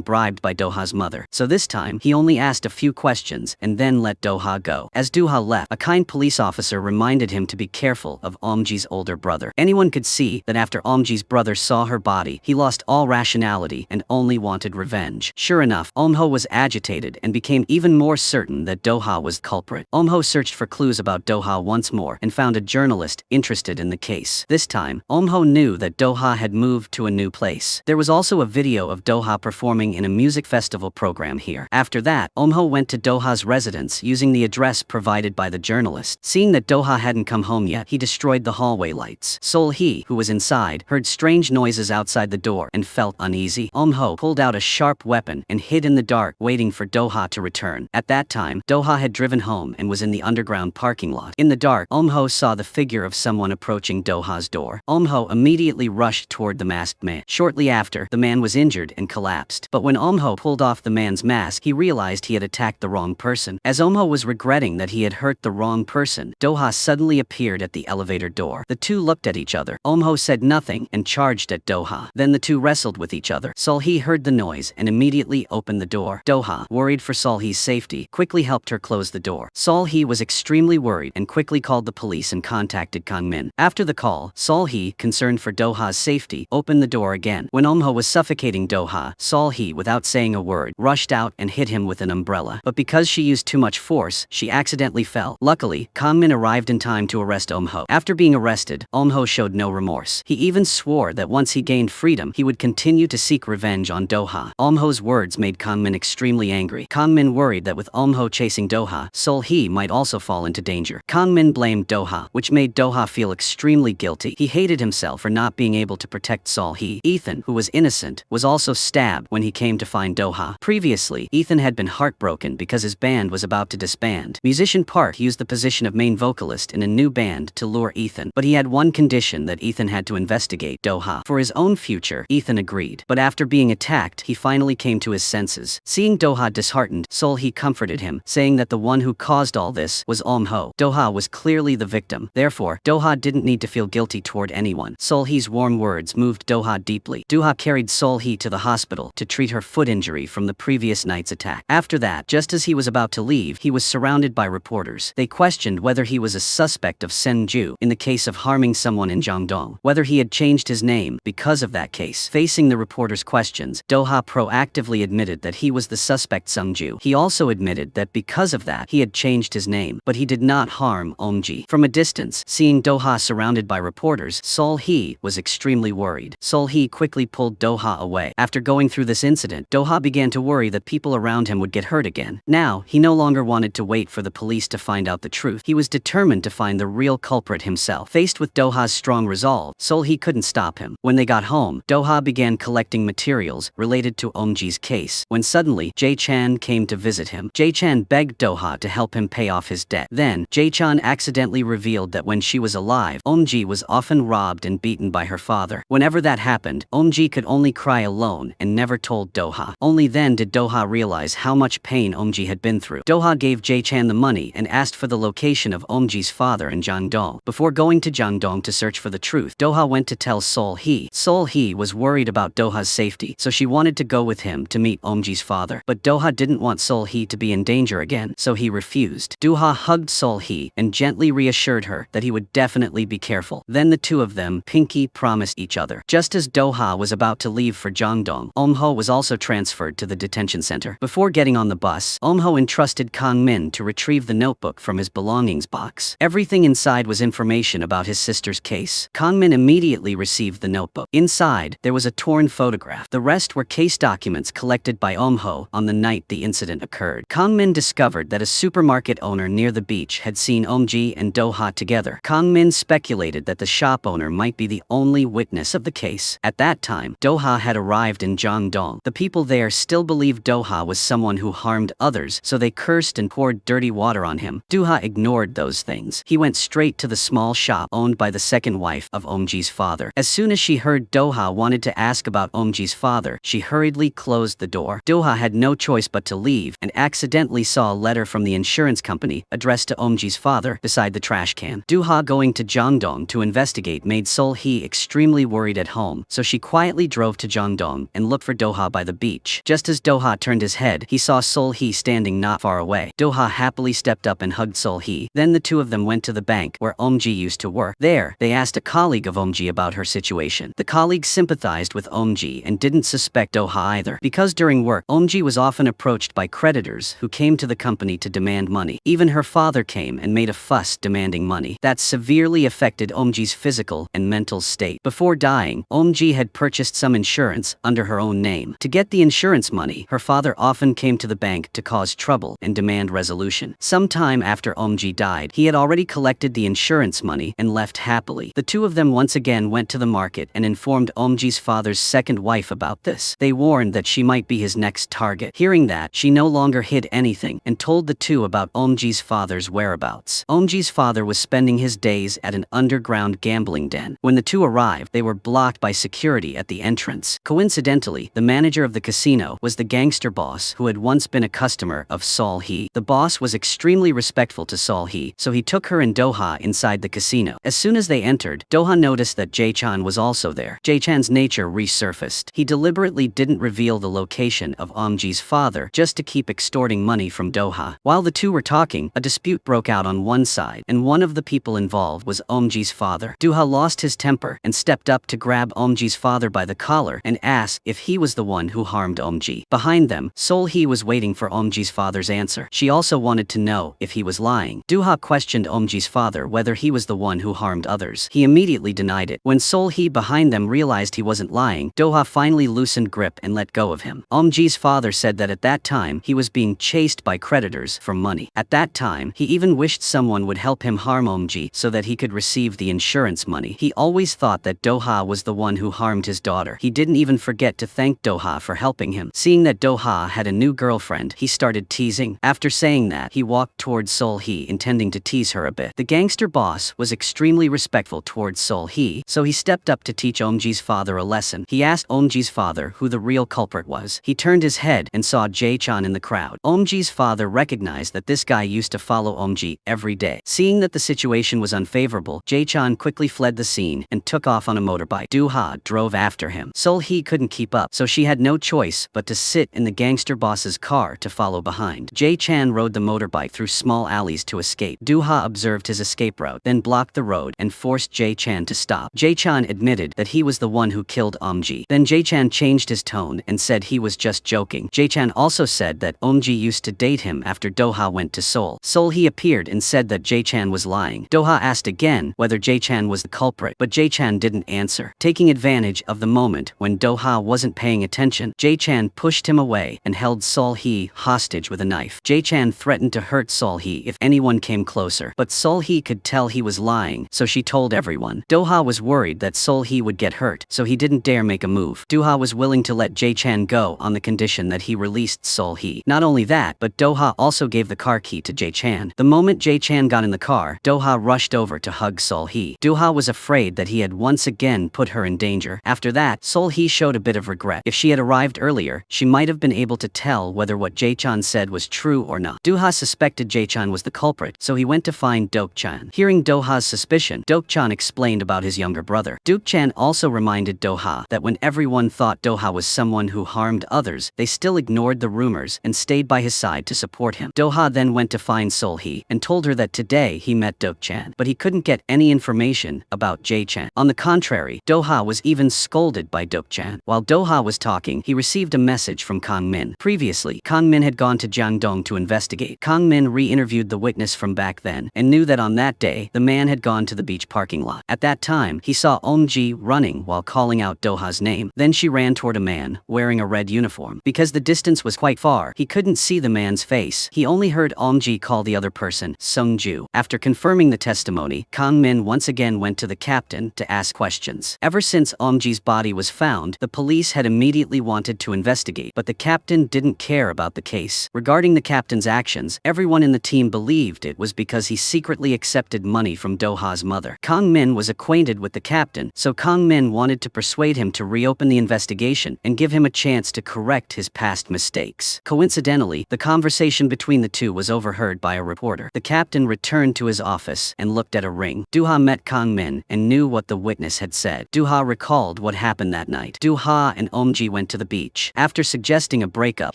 Speaker 1: bribed by Do-ha's mother, so this time, he only asked a few questions and then let Do-ha go. As Do-ha left, a kind police officer reminded him to be careful of Omji's older brother. Anyone could see that after Omji's brother saw her body, he lost all rationality and only wanted revenge. Sure enough, Omho was agitated and became even more certain that Do-ha was the culprit. Omho searched for clues about Do-ha once more and found a journalist interested in the case. This time, Omho knew that Do-ha had moved to a new place. There was also a video of Do-ha performing in a music festival program here. After that, Omho went to Do-ha's residence using the address provided by the journalist. Seeing that Do-ha hadn't come home yet, he destroyed the hallway lights. Sol-hee, who was inside, heard strange noises outside the door and felt uneasy. Omho pulled out a sharp weapon and hid in the dark, waiting for Do-ha to return. At that time, Do-ha had driven home and was in the underground parking lot. In the dark, Omho saw the figure of someone approaching Do-ha's door. Omho immediately rushed toward the masked man. Shortly after, the man was injured and collapsed. But when Omho pulled off the man's mask, he realized he had attacked the wrong person. As Omho was regretting that he had hurt the wrong person, Do-ha suddenly appeared at the elevator door. The two looked at each other. Omho said nothing and charged at Do-ha. Then the two wrestled with each other. Sol-hee heard the noise and immediately opened the door. Do-ha, worried for Sol-hee's safety, quickly helped her close the door. Sol-hee was extremely worried and quickly called the police and contacted Kang Min. After the call, Sol-hee, concerned for Do-ha's safety, opened the door again. When Omho was suffocating Do-ha, Sol-hee, without saying a word, rushed out and hit him with an umbrella. But because she used too much force, she accidentally fell. Luckily, Kang Min arrived in time to arrest Omho. After being arrested, Omho showed no remorse. He even swore that once he gained freedom, he would continue to seek revenge on Do-ha. Omho's words made Kang Min extremely angry. Kang Min worried that with Omho chasing Do-ha, Sol-hee might also fall into danger. Kang Min blamed Do-ha, which made Do-ha feel extremely guilty. He hated himself for not being able to protect Sol-hee. Ethan, who was innocent, was also stabbed when he came to find Do-ha. Previously, Ethan had been heartbroken because his band was about to disband. Musician Park used the position of main vocalist in a new band to lure Ethan, but he had one condition: that Ethan had to investigate Do-ha. For his own future, Ethan agreed. But after being attacked, he finally came to his senses. Seeing Do-ha disheartened, Sol-hee comforted him, saying that the one who caused all this was Omho. Do-ha was clearly the victim. Therefore, Do-ha didn't need to feel guilty toward anyone. Sol-hee's warm words moved Do-ha deeply. Do-ha carried Sol-hee to the hospital to treat her foot injury from the previous night's attack. After that, just as he was about to leave, he was surrounded by reporters. They questioned whether he was a suspect of Senju in the case of harming someone in Jangdong, whether he had changed his name because of that case. Facing the reporters' questions, Do-ha proactively admitted that he was the suspect Senju. He also admitted that because of that, he had changed his name, but he did not harm Omji. From a distance, seeing Do-ha surrounded by reporters, Sol-hee was extremely worried. Sol-hee quickly pulled Do-ha away. After going through this incident, Do-ha began to worry that people around him would get hurt again. Now, he no longer wanted to wait for the police to find out the truth. He was determined to find the real culprit himself. Faced with Do-ha's strong resolve, Sol-hee couldn't stop him. When they got home, Do-ha began collecting materials related to Omji's case, when suddenly, Jae-chan came to visit him. Jae-chan begged Do-ha to help him pay off his debt. Then, Jae-chan accidentally revealed that when she was alive, Omji was often robbed and beaten by her father. Whenever that happened, Omji could only cry alone and never told Do-ha. Only then did Do-ha realize how much pain Omji had been through. Do-ha gave Jae-chan the money and asked for the location of Omji's father in Jangdong. Before going to Jangdong to search for the truth, Do-ha went to tell Sol-hee. Sol-hee was worried about Do-ha's safety, so she wanted to go with him to meet Omji's father. But Do-ha didn't want Sol-hee to be in danger again, so he refused. Do-ha hugged Sol-hee and gently reassured her that he would definitely be careful. Then the two of them pinky promised each other. Just as Do-ha was about to leave for Jangdong, Omho was also transferred to the detention center. Before getting on the bus, Omho entrusted Kang Min to retrieve the notebook from his belongings box. Everything inside was information about his sister's case. Kang Min immediately received the notebook. Inside, there was a torn photograph. The rest were case documents collected by Omho on the night the incident occurred. Kang Min discovered that a supermarket owner near the beach had seen Omji and Do-ha together. Kang Min speculated that the shop owner might be the only witness of the case. At that time, Do-ha had arrived in Jangdong. The people there still believed Do-ha was someone who harmed others, so they cursed and poured dirty water on him. Do-ha ignored those things. He went straight to the small shop owned by the second wife of Omji's father. As soon as she heard Do-ha wanted to ask about Omji's father, she hurriedly closed the door. Do-ha had no choice but to leave and accidentally saw a letter from the insurance company addressed to Eomji's father beside the trash can. Do-ha going to Jeongdong to investigate made Sol-hee extremely worried at home, so she quietly drove to Jeongdong and looked for Do-ha by the beach. Just as Do-ha turned his head, he saw Sol-hee standing not far away. Do-ha happily stepped up and hugged Sol-hee. Then the two of them went to the bank where Eomji used to work. There, they asked a colleague of Eomji about her situation. The colleague sympathized with Eomji and didn't suspect Do-ha either, because during work, Eomji was often approached by creditors who came to the company to demand money. Even her father came and made a fuss demanding money. That severely affected Eomji's physical and mental state. Before dying, Eomji had purchased some insurance under her own name. To get the insurance money, her father often came to the bank to cause trouble and demand resolution. Sometime after Eomji died, he had already collected the insurance money and left happily. The two of them once again went to the market and informed Eomji's father's second wife about this. They warned that she might be his next target. Hearing that, she no longer hid anything and told the two about Eomji's father's whereabouts. Eomji's father was spending his days at an underground gambling den. When the two arrived, they were blocked by security at the entrance. Coincidentally, the manager of the casino was the gangster boss who had once been a customer of Sol-hee. The boss was extremely respectful to Sol-hee, so he took her and Do-ha inside the casino. As soon as they entered, Do-ha noticed that Jae-chan was also there. Jae-chan's nature resurfaced. He deliberately didn't reveal the location of Eomji's father just to keep extorting money from Do-ha. While the two were talking, a dispute broke out on one side, and one of the people involved was Eomji's father. Do-ha lost his temper and stepped up to grab Eomji's father by the collar and asked if he was the one who harmed Eomji. Behind them, Sol-hee was waiting for Eomji's father's answer. She also wanted to know if he was lying. Do-ha questioned Eomji's father whether he was the one who harmed others. He immediately denied it. When Sol-hee behind them realized he wasn't lying, Do-ha finally loosened grip and let go of him. Eomji's father said that at that time, he was being chased by creditors for money. At that time, he even wished someone would help him harm Eomji so that he could receive the insurance money. He always thought that Do-ha was the one who harmed his daughter. He didn't even forget to thank Do-ha for helping him. Seeing that Do-ha had a new girlfriend, he started teasing. After saying that, he walked towards Sol-hee intending to tease her a bit. The gangster boss was extremely respectful towards Sol-hee, so he stepped up to teach Eomji's father a lesson. He asked Eomji's father who the real culprit was. He turned his head and saw Jae-chan in the crowd. Eomji's father recognized that this guy used to follow Eomji every day. Seeing that the situation was unfavorable, Jae-chan quickly fled the scene and took off on a motorbike. Do-ha drove after him. Sol-hee couldn't keep up, so she had no choice but to sit in the gangster boss's car to follow behind. Jae-chan rode the motorbike through small alleys to escape. Do-ha observed his escape route, then blocked the road and forced Jae-chan to stop. Jae-chan admitted that he was the one who killed Eomji. Then Jae-chan changed his tone and said he was just joking. Jae-chan also said that Eomji used to date him after Do-ha went to Seoul. Sol-hee appeared and said that Jae-chan was lying. Do-ha asked again whether Jae-chan was the culprit, but Jae-chan didn't answer. Taking advantage of the moment when Do-ha wasn't paying attention, Jae-chan pushed him away and held Sol-hee hostage with a knife. Jae-chan threatened to hurt Sol-hee if anyone came closer, but Sol-hee could tell he was lying, so she told everyone. Do-ha was worried that Sol-hee would get hurt, so he didn't dare make a move. Do-ha was willing to let Jae-chan go on the condition that he released Sol-hee. Not only that, but Do-ha also gave the car key to Jae-chan. The moment Jae-chan got in the car, Do-ha rushed over to hug Sol-hee. Do-ha was afraid that he had once again put her in danger. After that, Sol-hee showed a bit of regret. If she had arrived earlier, she might have been able to tell whether what Jae-chan said was true or not. Do-ha suspected Jae-chan was the culprit, so he went to find Deok-chan. Hearing Do-ha's suspicion, Deok-chan explained about his younger brother. Deok-chan also reminded Do-ha that when everyone thought Do-ha was someone who harmed others, they still ignored the rumors and stayed by his side to support him. Do-ha then went to find Sol-hee and told her that today he met Deok-chan, but he couldn't get any information about Jae-chan. On the contrary, Do-ha was even scolded by Deok-chan. While Do-ha was talking, he received a message from Kang Min. Previously, Kang Min had gone to Jeongdong to investigate. Kang Min re-interviewed the witness from back then and knew that on that day, the man had gone to the beach parking lot. At that time, he saw Eomji running while calling out Do-ha's name. Then she ran toward a man wearing a red uniform. Because the distance was quite far, he couldn't see the man's face. He only heard Eomji call the other person Sung-ju. After confirming the testimony, Kang Min once again went to the captain to ask questions. Ever since Eomji's body was found, the police had immediately wanted to investigate, but the captain didn't care about the case. Regarding the captain's actions, everyone in the team believed it was because he secretly accepted money from Do-ha's mother. Kang Min was acquainted with the captain, so Kang Min wanted to persuade him to reopen the investigation and give him him a chance to correct his past mistakes. Coincidentally, the conversation between the two was overheard by a reporter. The captain returned to his office and looked at a ring. Do-ha met Kang Min and knew what the witness had said. Do-ha recalled what happened that night. Do-ha and Om-ji went to the beach. After suggesting a breakup,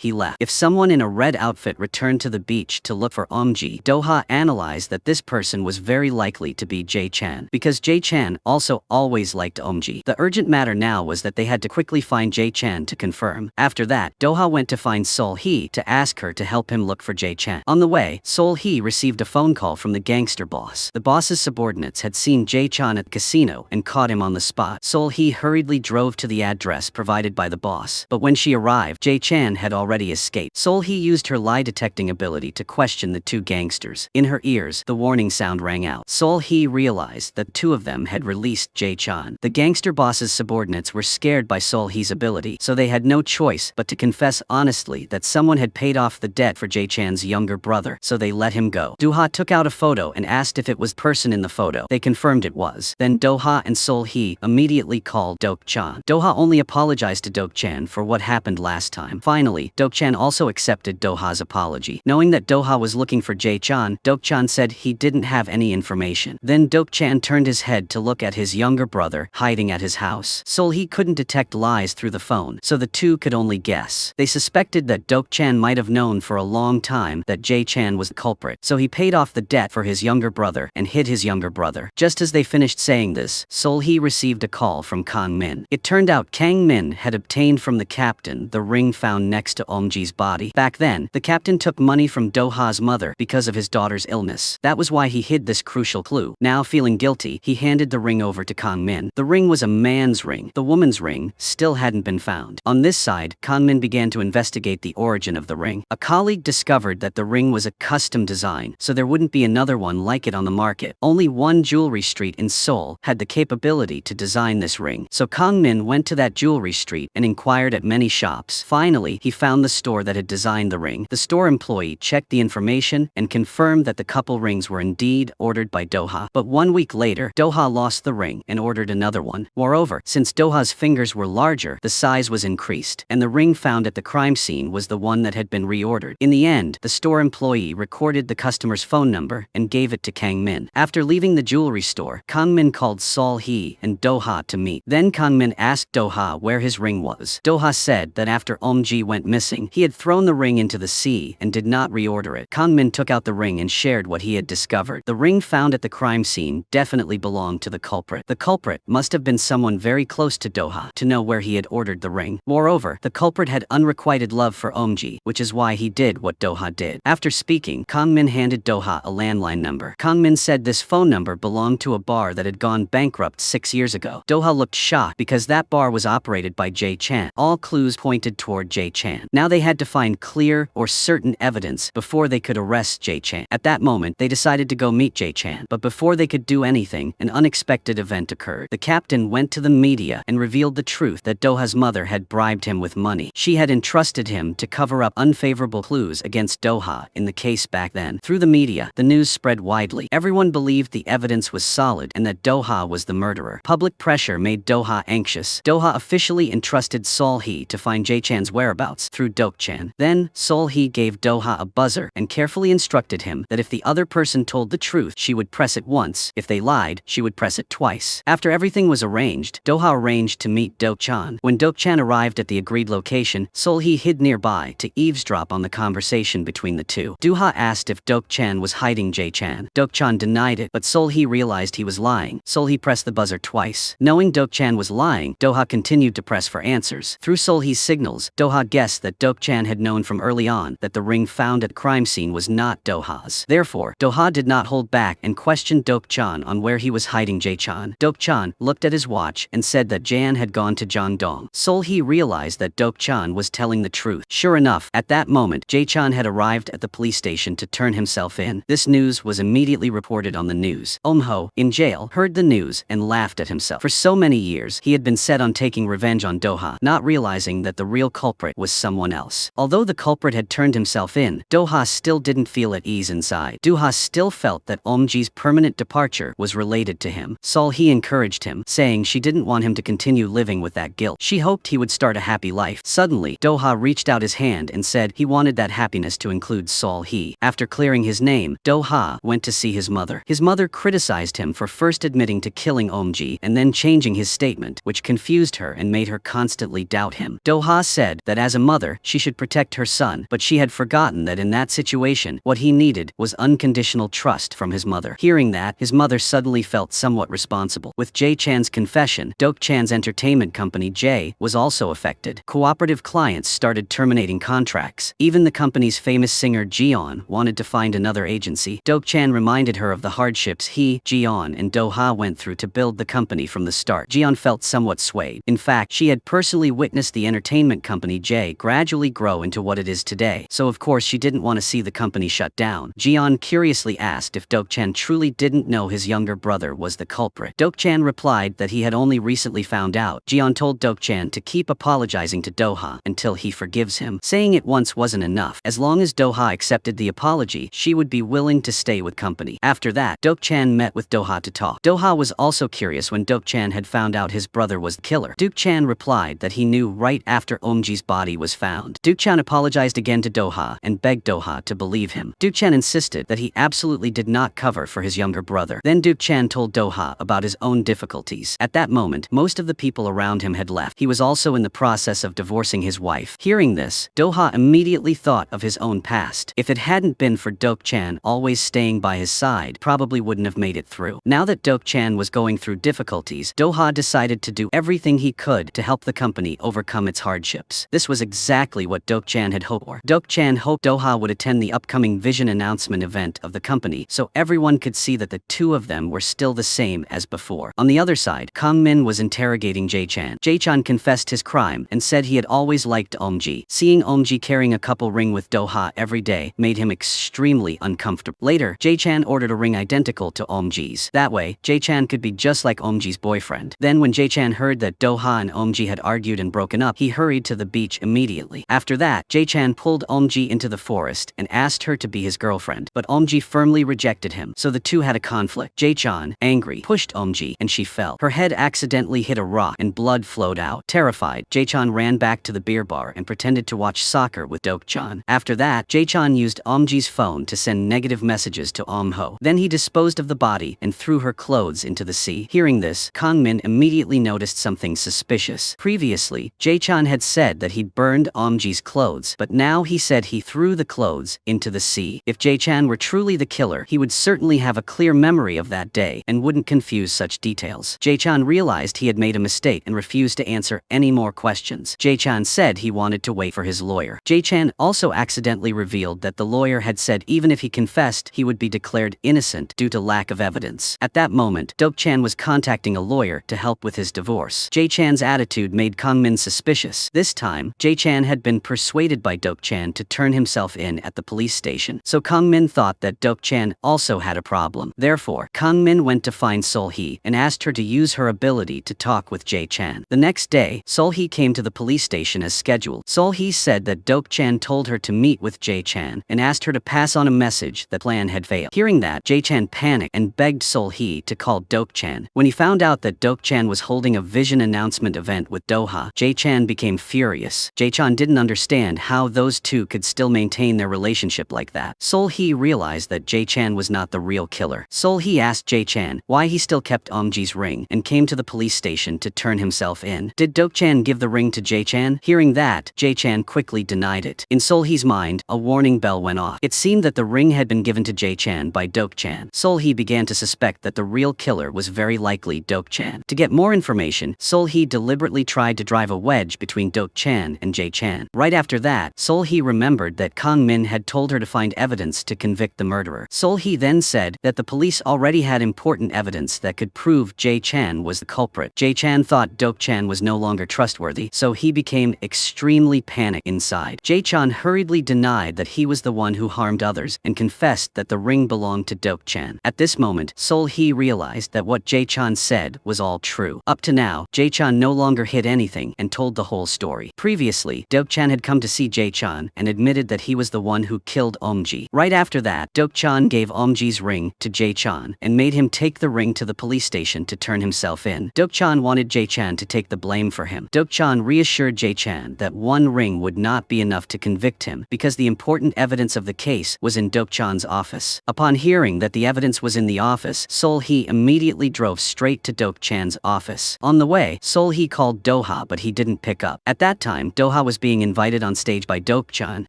Speaker 1: he left. If someone in a red outfit returned to the beach to look for Om-ji, Do-ha analyzed that this person was very likely to be Jae-chan, because Jae-chan also always liked Om-ji. The urgent matter now was that they had to quickly find Jae-chan to confirm. After that, Do-ha went to find Sol-hee to ask her to help him look for Jae-chan. On the way, Sol-hee received a phone call from the gangster boss. The boss's subordinates had seen Jae-chan at the casino and caught him on the spot. Sol-hee hurriedly drove to the address provided by the boss, but when she arrived, Jae-chan had already escaped. Sol-hee used her lie detecting ability to question the two gangsters. In her ears, the warning sound rang out. Sol-hee realized that two of them had released Jae-chan. The gangster boss's subordinates were scared by Sol-hee's ability, so they had no choice but to confess honestly that someone had paid off the debt for Jae-chan's younger brother, so they let him go. Do-ha took out a photo and asked if it was the person in the photo. They confirmed it was. Then Do-ha and Sol-hee immediately called Dok-chan. Do-ha only apologized to Dok-chan for what happened last time. Finally, Dok-chan also accepted Do-ha's apology. Knowing that Do-ha was looking for Jae-chan, Dok-chan said he didn't have any information. Then Dok-chan turned his head to look at his younger brother hiding at his house. Sol-hee couldn't detect lies through the phone, so the two could only guess. They suspected that Dok-chan might have known for a long time that Jae-chan was the culprit, so he paid off the debt for his younger brother and hid his younger brother. Just as they finished saying this, Sol-hee received a call from Kang Min. It turned out Kang Min had obtained from the captain the ring found next to Om-ji's body. Back then, the captain took money from Do-ha's mother because of his daughter's illness. That was why he hid this crucial clue. Now feeling guilty, he handed the ring over to Kang Min. The ring was a man's ring. The woman's ring still hadn't been found. On this side, Kang Min began to investigate the origin of the ring. A colleague discovered that the ring was a custom design, so there wouldn't be another one like it on the market. Only one jewelry street in Seoul had the capability to design this ring, so Kang Min went to that jewelry street and inquired at many shops. Finally, he found the store that had designed the ring. The store employee checked the information and confirmed that the couple rings were indeed ordered by Do-ha. But 1 week later, Do-ha lost the ring and ordered another one. Moreover, since Do-ha's fingers were larger, the size was increased, and the ring found at the crime scene was the one that had been reordered. In the end, the store employee recorded the customer's phone number and gave it to Kang Min. After leaving the jewelry store, Kang Min called Sol-hee and Do-ha to meet. Then Kang Min asked Do-ha where his ring was. Do-ha said that after Om-ji went missing, he had thrown the ring into the sea and did not reorder it. Kang Min took out the ring and shared what he had discovered. The ring found at the crime scene definitely belonged to the culprit. The culprit must have been someone very close to Do-ha to know where he had ordered the ring. Moreover, the culprit had unrequited love for Om-ji, which is why he did what Do-ha did. After speaking, Kang Min handed Do-ha a landline number. Kang Min said this phone number belonged to a bar that had gone bankrupt 6 years ago. Do-ha looked shocked because that bar was operated by Jae-chan. All clues pointed toward Jae-chan. Now they had to find clear or certain evidence before they could arrest Jae-chan. At that moment, they decided to go meet Jae-chan. But before they could do anything, an unexpected event occurred. The captain went to the media and revealed the truth that Do-ha's mother had bribed him with money. She had entrusted him to cover up unfavorable clues against Do-ha in the case back then. Through the media, the news spread widely. Everyone believed the evidence was solid and that Do-ha was the murderer. Public pressure made Do-ha anxious. Do-ha officially entrusted Sol-hee to find Jae-chan's whereabouts through Dok-chan. Then, Sol-hee gave Do-ha a buzzer and carefully instructed him that if the other person told the truth, she would press it once. If they lied, she would press it twice. After everything was arranged, Do-ha arranged to meet Dok-chan. When Dok-chan arrived at the agreed location, Sol-hee hid nearby to eavesdrop on the conversation between the two. Do-ha asked if Dok-chan was hiding Jae-chan. Dok-chan denied it, but Sol-hee realized he was lying. Sol-hee pressed the buzzer twice. Knowing Dok-chan was lying, Do-ha continued to press for answers. Through Sol-hee's signals, Do-ha guessed that Dok-chan had known from early on that the ring found at the crime scene was not Do-ha's. Therefore, Do-ha did not hold back and questioned Dok-chan on where he was hiding Jae-chan. Dok-chan looked at his watch and said that Jan had gone to Jangdong. Sol-hee realized that Dok-chan was telling the truth. Sure enough, at that moment, Jae-chan had arrived at the police station to turn himself in. This news was immediately reported on the news. Om-ho, in jail, heard the news and laughed at himself. For so many years, he had been set on taking revenge on Do-ha, not realizing that the real culprit was someone else. Although the culprit had turned himself in, Do-ha still didn't feel at ease inside. Do-ha still felt that Om-ji's permanent departure was related to him. Sol-hee encouraged him, saying she didn't want him to continue living with that guilt. She hoped he would start start a happy life. Suddenly, Do-ha reached out his hand and said he wanted that happiness to include Sol-hee. After clearing his name, Do-ha went to see his mother. His mother criticized him for first admitting to killing Omji and then changing his statement, which confused her and made her constantly doubt him. Do-ha said that as a mother, she should protect her son, but she had forgotten that in that situation, what he needed was unconditional trust from his mother. Hearing that, his mother suddenly felt somewhat responsible. With Jae-chan's confession, Deok-chan's entertainment company Jae was also affected. Cooperative clients started terminating contracts. Even the company's famous singer Jeon wanted to find another agency. Deok-chan reminded her of the hardships he, Jeon, and Do-ha went through to build the company from the start. Jeon felt somewhat swayed. In fact, she had personally witnessed the entertainment company Jae gradually grow into what it is today, so of course she didn't want to see the company shut down. Jeon curiously asked if Deok-chan truly didn't know his younger brother was the culprit. Deok-chan replied that he had only recently found out. Jeon told Deok-chan to keep apologizing to Do-ha until he forgives him, saying it once wasn't enough. As long as Do-ha accepted the apology, she would be willing to stay with company. After that, Deok-chan met with Do-ha to talk. Do-ha was also curious when Deok-chan had found out his brother was the killer. Deok-chan replied that he knew right after Omji's body was found. Deok-chan apologized again to Do-ha and begged Do-ha to believe him. Deok-chan insisted that he absolutely did not cover for his younger brother. Then Deok-chan told Do-ha about his own difficulties. At that moment, most of the people around him had left. He was also in the process of divorcing his wife. Hearing this, Do-ha immediately thought of his own past. If it hadn't been for Deok-chan always staying by his side, probably wouldn't have made it through. Now that Deok-chan was going through difficulties, Do-ha decided to do everything he could to help the company overcome its hardships. This was exactly what Deok-chan had hoped for. Deok-chan hoped Do-ha would attend the upcoming vision announcement event of the company so everyone could see that the two of them were still the same as before. On the other side, Kang Min was interrogating Jae-chan. Jae-chan confessed his crime and said he had always liked Omji. Seeing Omji carrying a couple ring with Do-ha every day made him extremely uncomfortable. Later, Jae-chan ordered a ring identical to Omji's. That way, Jae-chan could be just like Omji's boyfriend. Then when Jae-chan heard that Do-ha and Omji had argued and broken up, he hurried to the beach immediately. After that, Jae-chan pulled Omji into the forest and asked her to be his girlfriend, but Omji firmly rejected him, so the two had a conflict. Jae-chan, angry, pushed Omji and she fell. Her head accidentally hit a rock and blood flowed out. Terrified, Jae-chan ran back to the beer bar and pretended to watch soccer with Deok-chan. After that, Jae-chan used Omji's phone to send negative messages to Om-ho. Then he disposed of the body and threw her clothes into the sea. Hearing this, Kang Min immediately noticed something suspicious. Previously, Jae-chan had said that he'd burned Omji's clothes, but now he said he threw the clothes into the sea. If Jae-chan were truly the killer, he would certainly have a clear memory of that day and wouldn't confuse such details. Jae-chan realized he had made a mistake and refused to answer any more questions. Jae-chan said he wanted to wait for his lawyer. Jae-chan also accidentally revealed that the lawyer had said even if he confessed, he would be declared innocent due to lack of evidence. At that moment, Deok-chan was contacting a lawyer to help with his divorce. Jae-chan's attitude made Kang Min suspicious. This time, Jae-chan had been persuaded by Deok-chan to turn himself in at the police station, so Kang Min thought that Deok-chan also had a problem. Therefore, Kang Min went to find Sol-hee and asked her to use her ability to talk with Jae-chan. The next day, Sol-hee came to the police station as scheduled. Sol-hee said that Deok-chan told her to meet with Jae-chan and asked her to pass on a message that plan had failed. Hearing that, Jae-chan panicked and begged Sol-hee to call Deok-chan. When he found out that Deok-chan was holding a vision announcement event with Do-ha, Jae-chan became furious. Jae-chan didn't understand how those two could still maintain their relationship like that. Sol-hee realized that Jae-chan was not the real killer. Sol-hee asked Jae-chan why he still kept Omji's ring and came to the police station to turn himself in. Did Deok-chan give the ring to Jae-chan? Hearing that, Jae-chan quickly denied it. In Sol-hee's mind, a warning bell went off. It seemed that the ring had been given to Jae-chan by Deok-chan. Sol-hee began to suspect that the real killer was very likely Deok-chan. To get more information, Sol-hee deliberately tried to drive a wedge between Deok-chan and Jae-chan. Right after that, Sol-hee remembered that Kang Min had told her to find evidence to convict the murderer. Sol-hee then said that the police already had important evidence that could prove Jae-chan was the culprit. Jae-chan thought Deok-chan was no longer trustworthy, so he became extremely panicked inside. Jae-chan hurriedly denied that he was the one who harmed others and confessed that the ring belonged to Deok-chan. At this moment, Sol-hee realized that what Jae-chan said was all true. Up to now, Jae-chan no longer hid anything and told the whole story. Previously, Deok-chan had come to see Jae-chan and admitted that he was the one who killed Omji. Right after that, Deok-chan gave Omji's ring to Jae-chan and made him take the ring to the police station to turn himself in. Deok-chan wanted Jae-chan to take the blame for him. Deok-chan Chan reassured Jae-chan that one ring would not be enough to convict him because the important evidence of the case was in Deok-chan's office. Upon hearing that the evidence was in the office, Sol-hee immediately drove straight to Deok-chan's office. On the way, Sol-hee called Do-ha but he didn't pick up. At that time, Do-ha was being invited on stage by Deok-chan.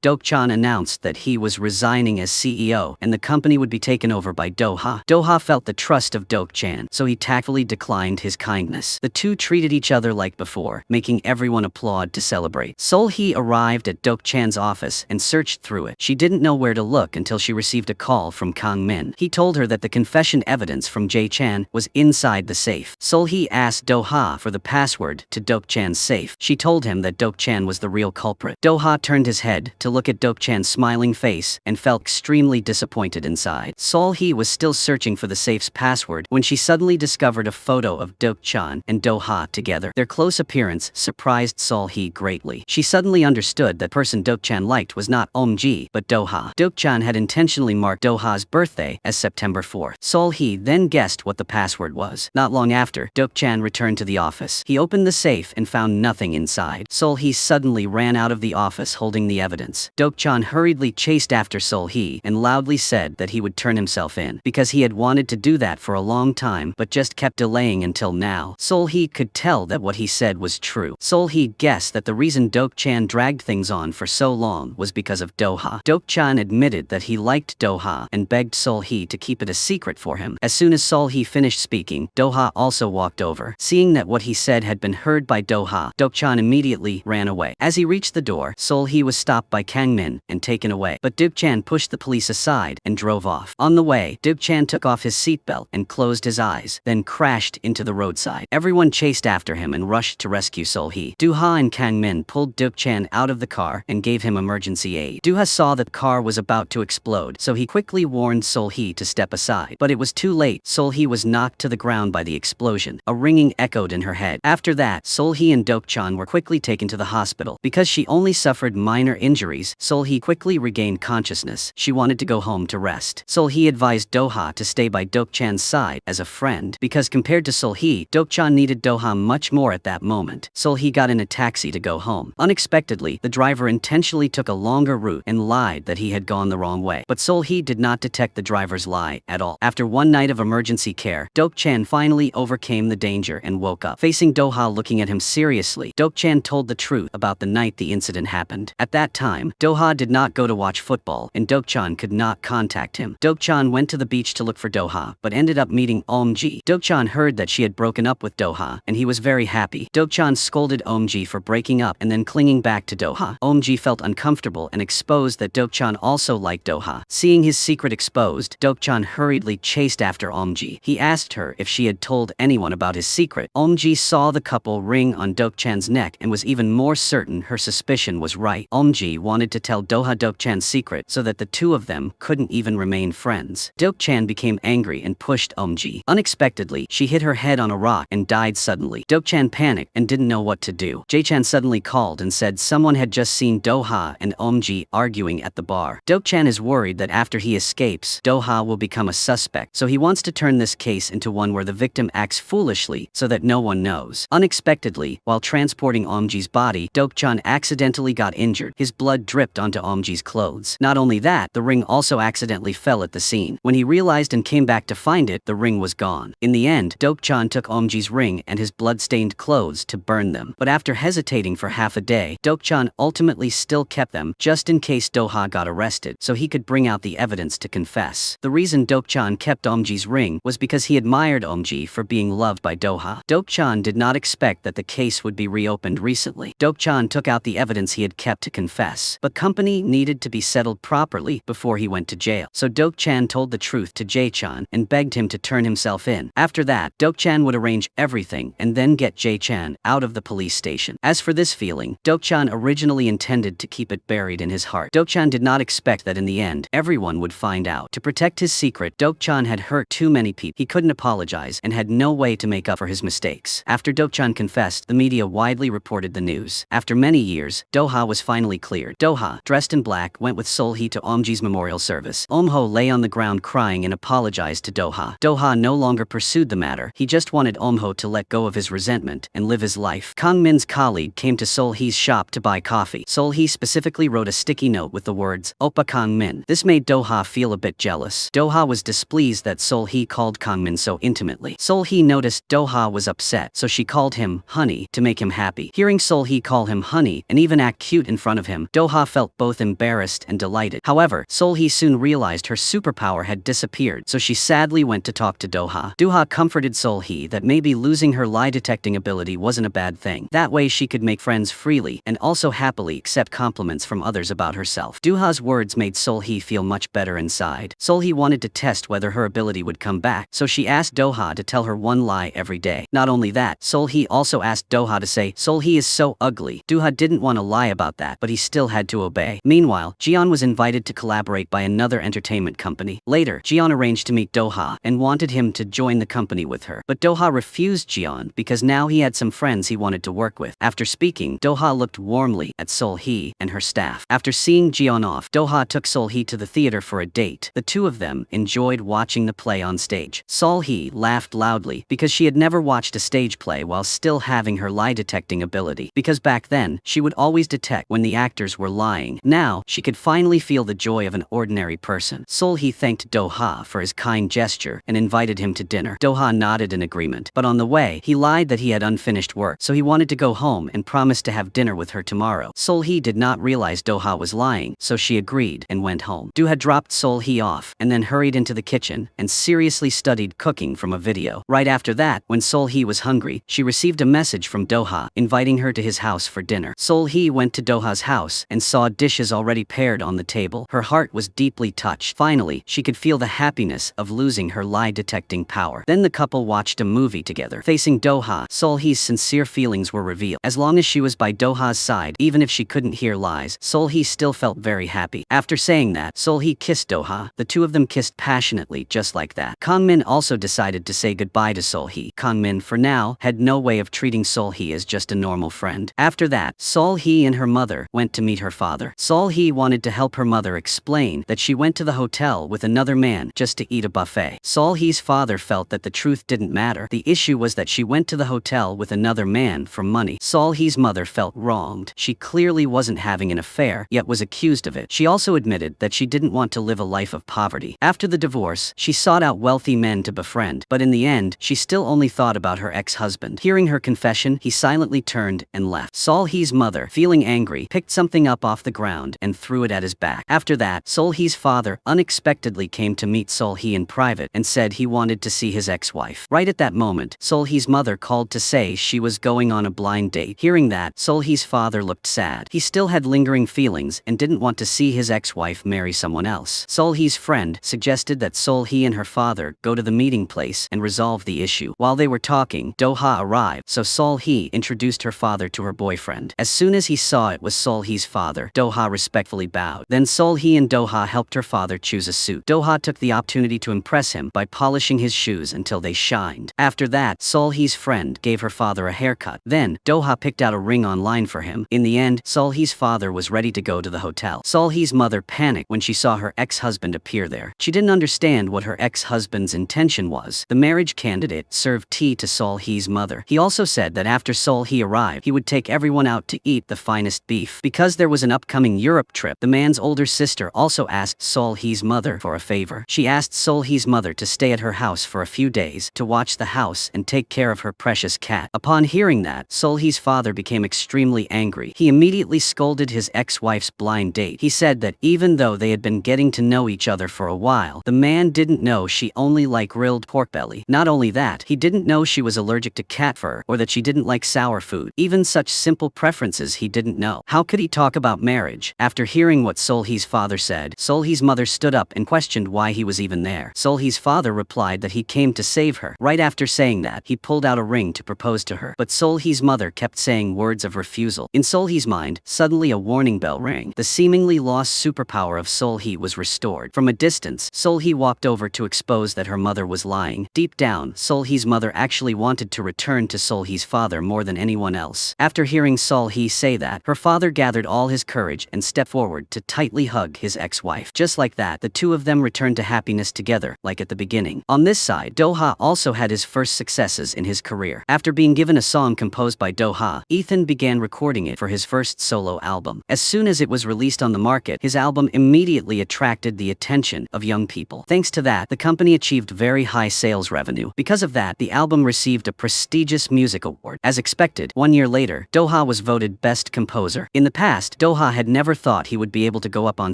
Speaker 1: Deok-chan announced that he was resigning as CEO and the company would be taken over by Do-ha. Do-ha felt the trust of Deok-chan, so he tactfully declined his kindness. The two treated each other like before, making everyone applaud to celebrate. Sol-hee arrived at Deok-chan's office and searched through it. She didn't know where to look until she received a call from Kang Min. He told her that the confession evidence from Jae-chan was inside the safe. Sol-hee asked Do-ha for the password to Deok-chan's safe. She told him that Deok-chan was the real culprit. Do-ha turned his head to look at Deok-chan's smiling face and felt extremely disappointed inside. Sol-hee was still searching for the safe's password when she suddenly discovered a photo of Deok-chan and Do-ha together. Their close appearance surprised Sol-hee greatly. She suddenly understood that person Deok-chan liked was not Om-ji, but Do-ha. Deok-chan had intentionally marked Do-ha's birthday as September 4th. Sol-hee then guessed what the password was. Not long after, Deok-chan returned to the office. He opened the safe and found nothing inside. Sol-hee suddenly ran out of the office holding the evidence. Deok-chan hurriedly chased after Sol-hee and loudly said that he would turn himself in because he had wanted to do that for a long time but just kept delaying until now. Sol-hee could tell that what he said was true. Sol-hee guessed that the reason Deok-chan dragged things on for so long was because of Do-ha. Deok-chan admitted that he liked Do-ha and begged Sol-hee to keep it a secret for him. As soon as Sol-hee finished speaking, Do-ha also walked over. Seeing that what he said had been heard by Do-ha, Deok-chan immediately ran away. As he reached the door, Sol-hee was stopped by Kang Min and taken away. But Deok-chan pushed the police aside and drove off. On the way, Deok-chan took off his seatbelt and closed his eyes, then crashed into the roadside. Everyone chased after him and rushed to rescue Sol-hee. Do-ha and Kang Min pulled Deok-chan out of the car and gave him emergency aid. Do-ha saw that the car was about to explode, so he quickly warned Sol-hee to step aside. But it was too late. Sol-hee was knocked to the ground by the explosion. A ringing echoed in her head. After that, Sol-hee and Deok-chan were quickly taken to the hospital. Because she only suffered minor injuries, Sol-hee quickly regained consciousness. She wanted to go home to rest. Sol-hee advised Do-ha to stay by Deok-chan's side as a friend because compared to Sol-hee, Deok-chan needed Do-ha much more at that moment. Sol-hee got in a taxi to go home. Unexpectedly, the driver intentionally took a longer route and lied that he had gone the wrong way. But Sol-hee did not detect the driver's lie at all. After one night of emergency care, Deok-chan finally overcame the danger and woke up. Facing Do-ha looking at him seriously, Deok-chan told the truth about the night the incident happened. At that time, Do-ha did not go to watch football and Deok-chan could not contact him. Deok-chan went to the beach to look for Do-ha, but ended up meeting Om-ji. Deok-chan heard that she had broken up with Do-ha, and he was very happy. Deok-chan scolded Om-ji for breaking up and then clinging back to Do-ha. Om-ji felt uncomfortable and exposed that Deok-chan also liked Do-ha. Seeing his secret exposed, Deok-chan hurriedly chased after Om-ji. He asked her if she had told anyone about his secret. Om-ji saw the couple ring on Deok-chan's neck and was even more certain her suspicion was right. Om-ji wanted to tell Do-ha Deok-chan's secret so that the two of them couldn't even remain friends. Deok-chan became angry and pushed Om-ji. Unexpectedly, she hit her head on a rock and died suddenly. Deok-chan panicked and didn't know what to do. Jae-chan suddenly called and said someone had just seen Do-ha and Om-ji arguing at the bar. Deok-chan is worried that after he escapes, Do-ha will become a suspect, so he wants to turn this case into one where the victim acts foolishly so that no one knows. Unexpectedly, while transporting Om-ji's body, Deok-chan accidentally got injured. His blood dripped onto Om-ji's clothes. Not only that, the ring also accidentally fell at the scene. When he realized and came back to find it, the ring was gone. In the end, Deok-chan took Om-ji's ring and his blood-stained clothes to burn them. But after hesitating for half a day, Deok-chan ultimately still kept them just in case Do-ha got arrested, so he could bring out the evidence to confess. The reason Deok-chan kept Om-ji's ring was because he admired Om-ji for being loved by Do-ha. Deok-chan did not expect that the case would be reopened recently. Deok-chan took out the evidence he had kept to confess, but company needed to be settled properly before he went to jail. So Deok-chan told the truth to Jae-chan and begged him to turn himself in. After that, Deok-chan would arrange everything and then get Jae-chan out of the police station. As for this feeling, Deok-chan originally intended to keep it buried in his heart. Deok-chan did not expect that in the end, everyone would find out. To protect his secret, Deok-chan had hurt too many people. He couldn't apologize and had no way to make up for his mistakes. After Deok-chan confessed, the media widely reported the news. After many years, Do-ha was finally cleared. Do-ha, dressed in black, went with Sol-hee to Om-ji's memorial service. Om-ho lay on the ground crying and apologized to Do-ha. Do-ha no longer pursued the matter. He just wanted Om-ho to let go of his resentment and live his life. life. Kang Min's colleague came to Sol-hee's shop to buy coffee. Sol-hee specifically wrote a sticky note with the words, "Oppa Kang Min." This made Do-ha feel a bit jealous. Do-ha was displeased that Sol-hee called Kang Min so intimately. Sol-hee noticed Do-ha was upset, so she called him honey to make him happy. Hearing Sol-hee call him honey and even act cute in front of him, Do-ha felt both embarrassed and delighted. However, Sol-hee soon realized her superpower had disappeared, so she sadly went to talk to Do-ha. Do-ha comforted Sol-hee that maybe losing her lie detecting ability wasn't a bad thing. That way she could make friends freely and also happily accept compliments from others about herself. Do-ha's words made Sol-hee feel much better inside. Sol-hee wanted to test whether her ability would come back, so she asked Do-ha to tell her one lie every day. Not only that, Sol-hee also asked Do-ha to say, "Sol-hee is so ugly." Do-ha didn't want to lie about that, but he still had to obey. Meanwhile, Jian was invited to collaborate by another entertainment company. Later, Jian arranged to meet Do-ha and wanted him to join the company with her. But Do-ha refused Jian because now he had some friends he wanted to work with. After speaking, Do-ha looked warmly at Sol-hee and her staff. After seeing Jian off, Do-ha took Sol-hee to the theater for a date. The two of them enjoyed watching the play on stage. Sol-hee laughed loudly because she had never watched a stage play while still having her lie detecting ability. Because back then, she would always detect when the actors were lying. Now, she could finally feel the joy of an ordinary person. Sol-hee thanked Do-ha for his kind gesture and invited him to dinner. Do-ha nodded in agreement, but on the way, he lied that he had unfinished work, so he wanted to go home and promised to have dinner with her tomorrow. Sol-hee did not realize Do-ha was lying, so she agreed and went home. Do-ha dropped Sol-hee off and then hurried into the kitchen and seriously studied cooking from a video. Right after that, when Sol-hee was hungry, she received a message from Do-ha inviting her to his house for dinner. Sol-hee went to Do-ha's house and saw dishes already paired on the table. Her heart was deeply touched. Finally, she could feel the happiness of losing her lie detecting power. Then the couple watched a movie together. Facing Do-ha, Sol-hee's sincere feelings were revealed. As long as she was by Do-ha's side, even if she couldn't hear lies, Sol-hee still felt very happy. After saying that, Sol-hee kissed Do-ha. The two of them kissed passionately just like that. Kang Min also decided to say goodbye to Sol-hee. Kang Min, for now, had no way of treating Sol-hee as just a normal friend. After that, Sol-hee and her mother went to meet her father. Sol-hee wanted to help her mother explain that she went to the hotel with another man just to eat a buffet. Sol-hee's father felt that the truth didn't matter. The issue was that she went to the hotel with another man for money. Sol-hee's mother felt wronged. She clearly wasn't having an affair, yet was accused of it. She also admitted that she didn't want to live a life of poverty. After the divorce, she sought out wealthy men to befriend, but in the end, she still only thought about her ex-husband. Hearing her confession, he silently turned and left. Sol-hee's mother, feeling angry, picked something up off the ground and threw it at his back. After that, Sol-hee's father unexpectedly came to meet Sol-hee in private and said he wanted to see his ex-wife. Right at that moment, Sol-hee's mother called to say she was going on a blind date. Hearing that, Sol-hee's father looked sad. He still had lingering feelings and didn't want to see his ex-wife marry someone else. Sol-hee's friend suggested that Sol-hee and her father go to the meeting place and resolve the issue. While they were talking, Do-ha arrived, so Sol-hee introduced her father to her boyfriend. As soon as he saw it was Sol-hee's father, Do-ha respectfully bowed. Then Sol-hee and Do-ha helped her father choose a suit. Do-ha took the opportunity to impress him by polishing his shoes until they shined. After that, Sol-hee's friend gave her father a haircut. Then, Do-ha picked out a ring online for him. In the end, Sol-hee's father was ready to go to the hotel. Sol-hee's mother panicked when she saw her ex-husband appear there. She didn't understand what her ex-husband's intention was. The marriage candidate served tea to Sol-hee's mother. He also said that after Sol-hee arrived, he would take everyone out to eat the finest beef. Because there was an upcoming Europe trip, the man's older sister also asked Sol-hee's mother for a favor. She asked Sol-hee's mother to stay at her house for a few days to watch the house and take care of her precious cat. Upon hearing that, Sol-hee's father became extremely angry. He immediately scolded his ex-wife's blind date. He said that even though they had been getting to know each other for a while, the man didn't know she only liked grilled pork belly. Not only that, he didn't know she was allergic to cat fur or that she didn't like sour food. Even such simple preferences he didn't know. How could he talk about marriage? After hearing what Sol-hee's father said, Sol-hee's mother stood up and questioned why he was even there. Sol-hee's father replied that he came to save her. Right after saying that, he pulled out a ring to propose to her. But Sol-hee's mother kept saying words of refusal. In Sol-hee's mind, suddenly a warning bell rang. The seemingly lost superpower of Sol-hee was restored. From a distance, Sol-hee walked over to expose that her mother was lying. Deep down, Sol-hee's mother actually wanted to return to Sol-hee's father more than anyone else. After hearing Sol-hee say that, her father gathered all his courage and stepped forward to tightly hug his ex-wife. Just like that, the two of them returned to happiness together, like at the beginning. On this side, Do-ha also had his first successes in his career. After being given a song song composed by Do-ha, Ethan began recording it for his first solo album. As soon as it was released on the market, his album immediately attracted the attention of young people. Thanks to that, the company achieved very high sales revenue. Because of that, the album received a prestigious music award. As expected, 1 year later, Do-ha was voted Best Composer. In the past, Do-ha had never thought he would be able to go up on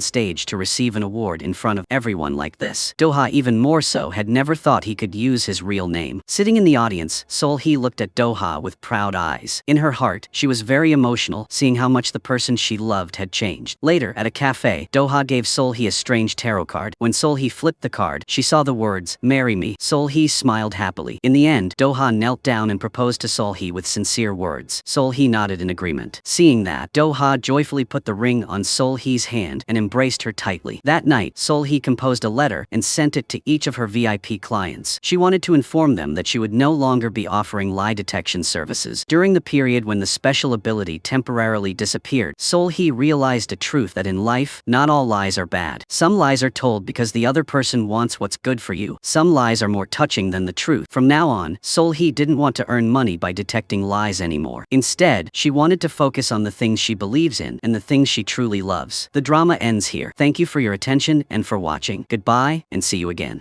Speaker 1: stage to receive an award in front of everyone like this. Do-ha, even more so, had never thought he could use his real name. Sitting in the audience, Sol-hee looked at Do-ha with proud eyes. In her heart, she was very emotional, seeing how much the person she loved had changed. Later, at a cafe, Do-ha gave Sol-hee a strange tarot card. When Sol-hee flipped the card, she saw the words, "Marry me." Sol-hee smiled happily. In the end, Do-ha knelt down and proposed to Sol-hee with sincere words. Sol-hee nodded in agreement. Seeing that, Do-ha joyfully put the ring on Sol-hee's hand and embraced her tightly. That night, Sol-hee composed a letter and sent it to each of her VIP clients. She wanted to inform them that she would no longer be offering lie detection services. During the period when the special ability temporarily disappeared, Sol-hee realized a truth that in life, not all lies are bad. Some lies are told because the other person wants what's good for you. Some lies are more touching than the truth. From now on, Sol-hee didn't want to earn money by detecting lies anymore. Instead, she wanted to focus on the things she believes in and the things she truly loves. The drama ends here. Thank you for your attention and for watching. Goodbye, and see you again.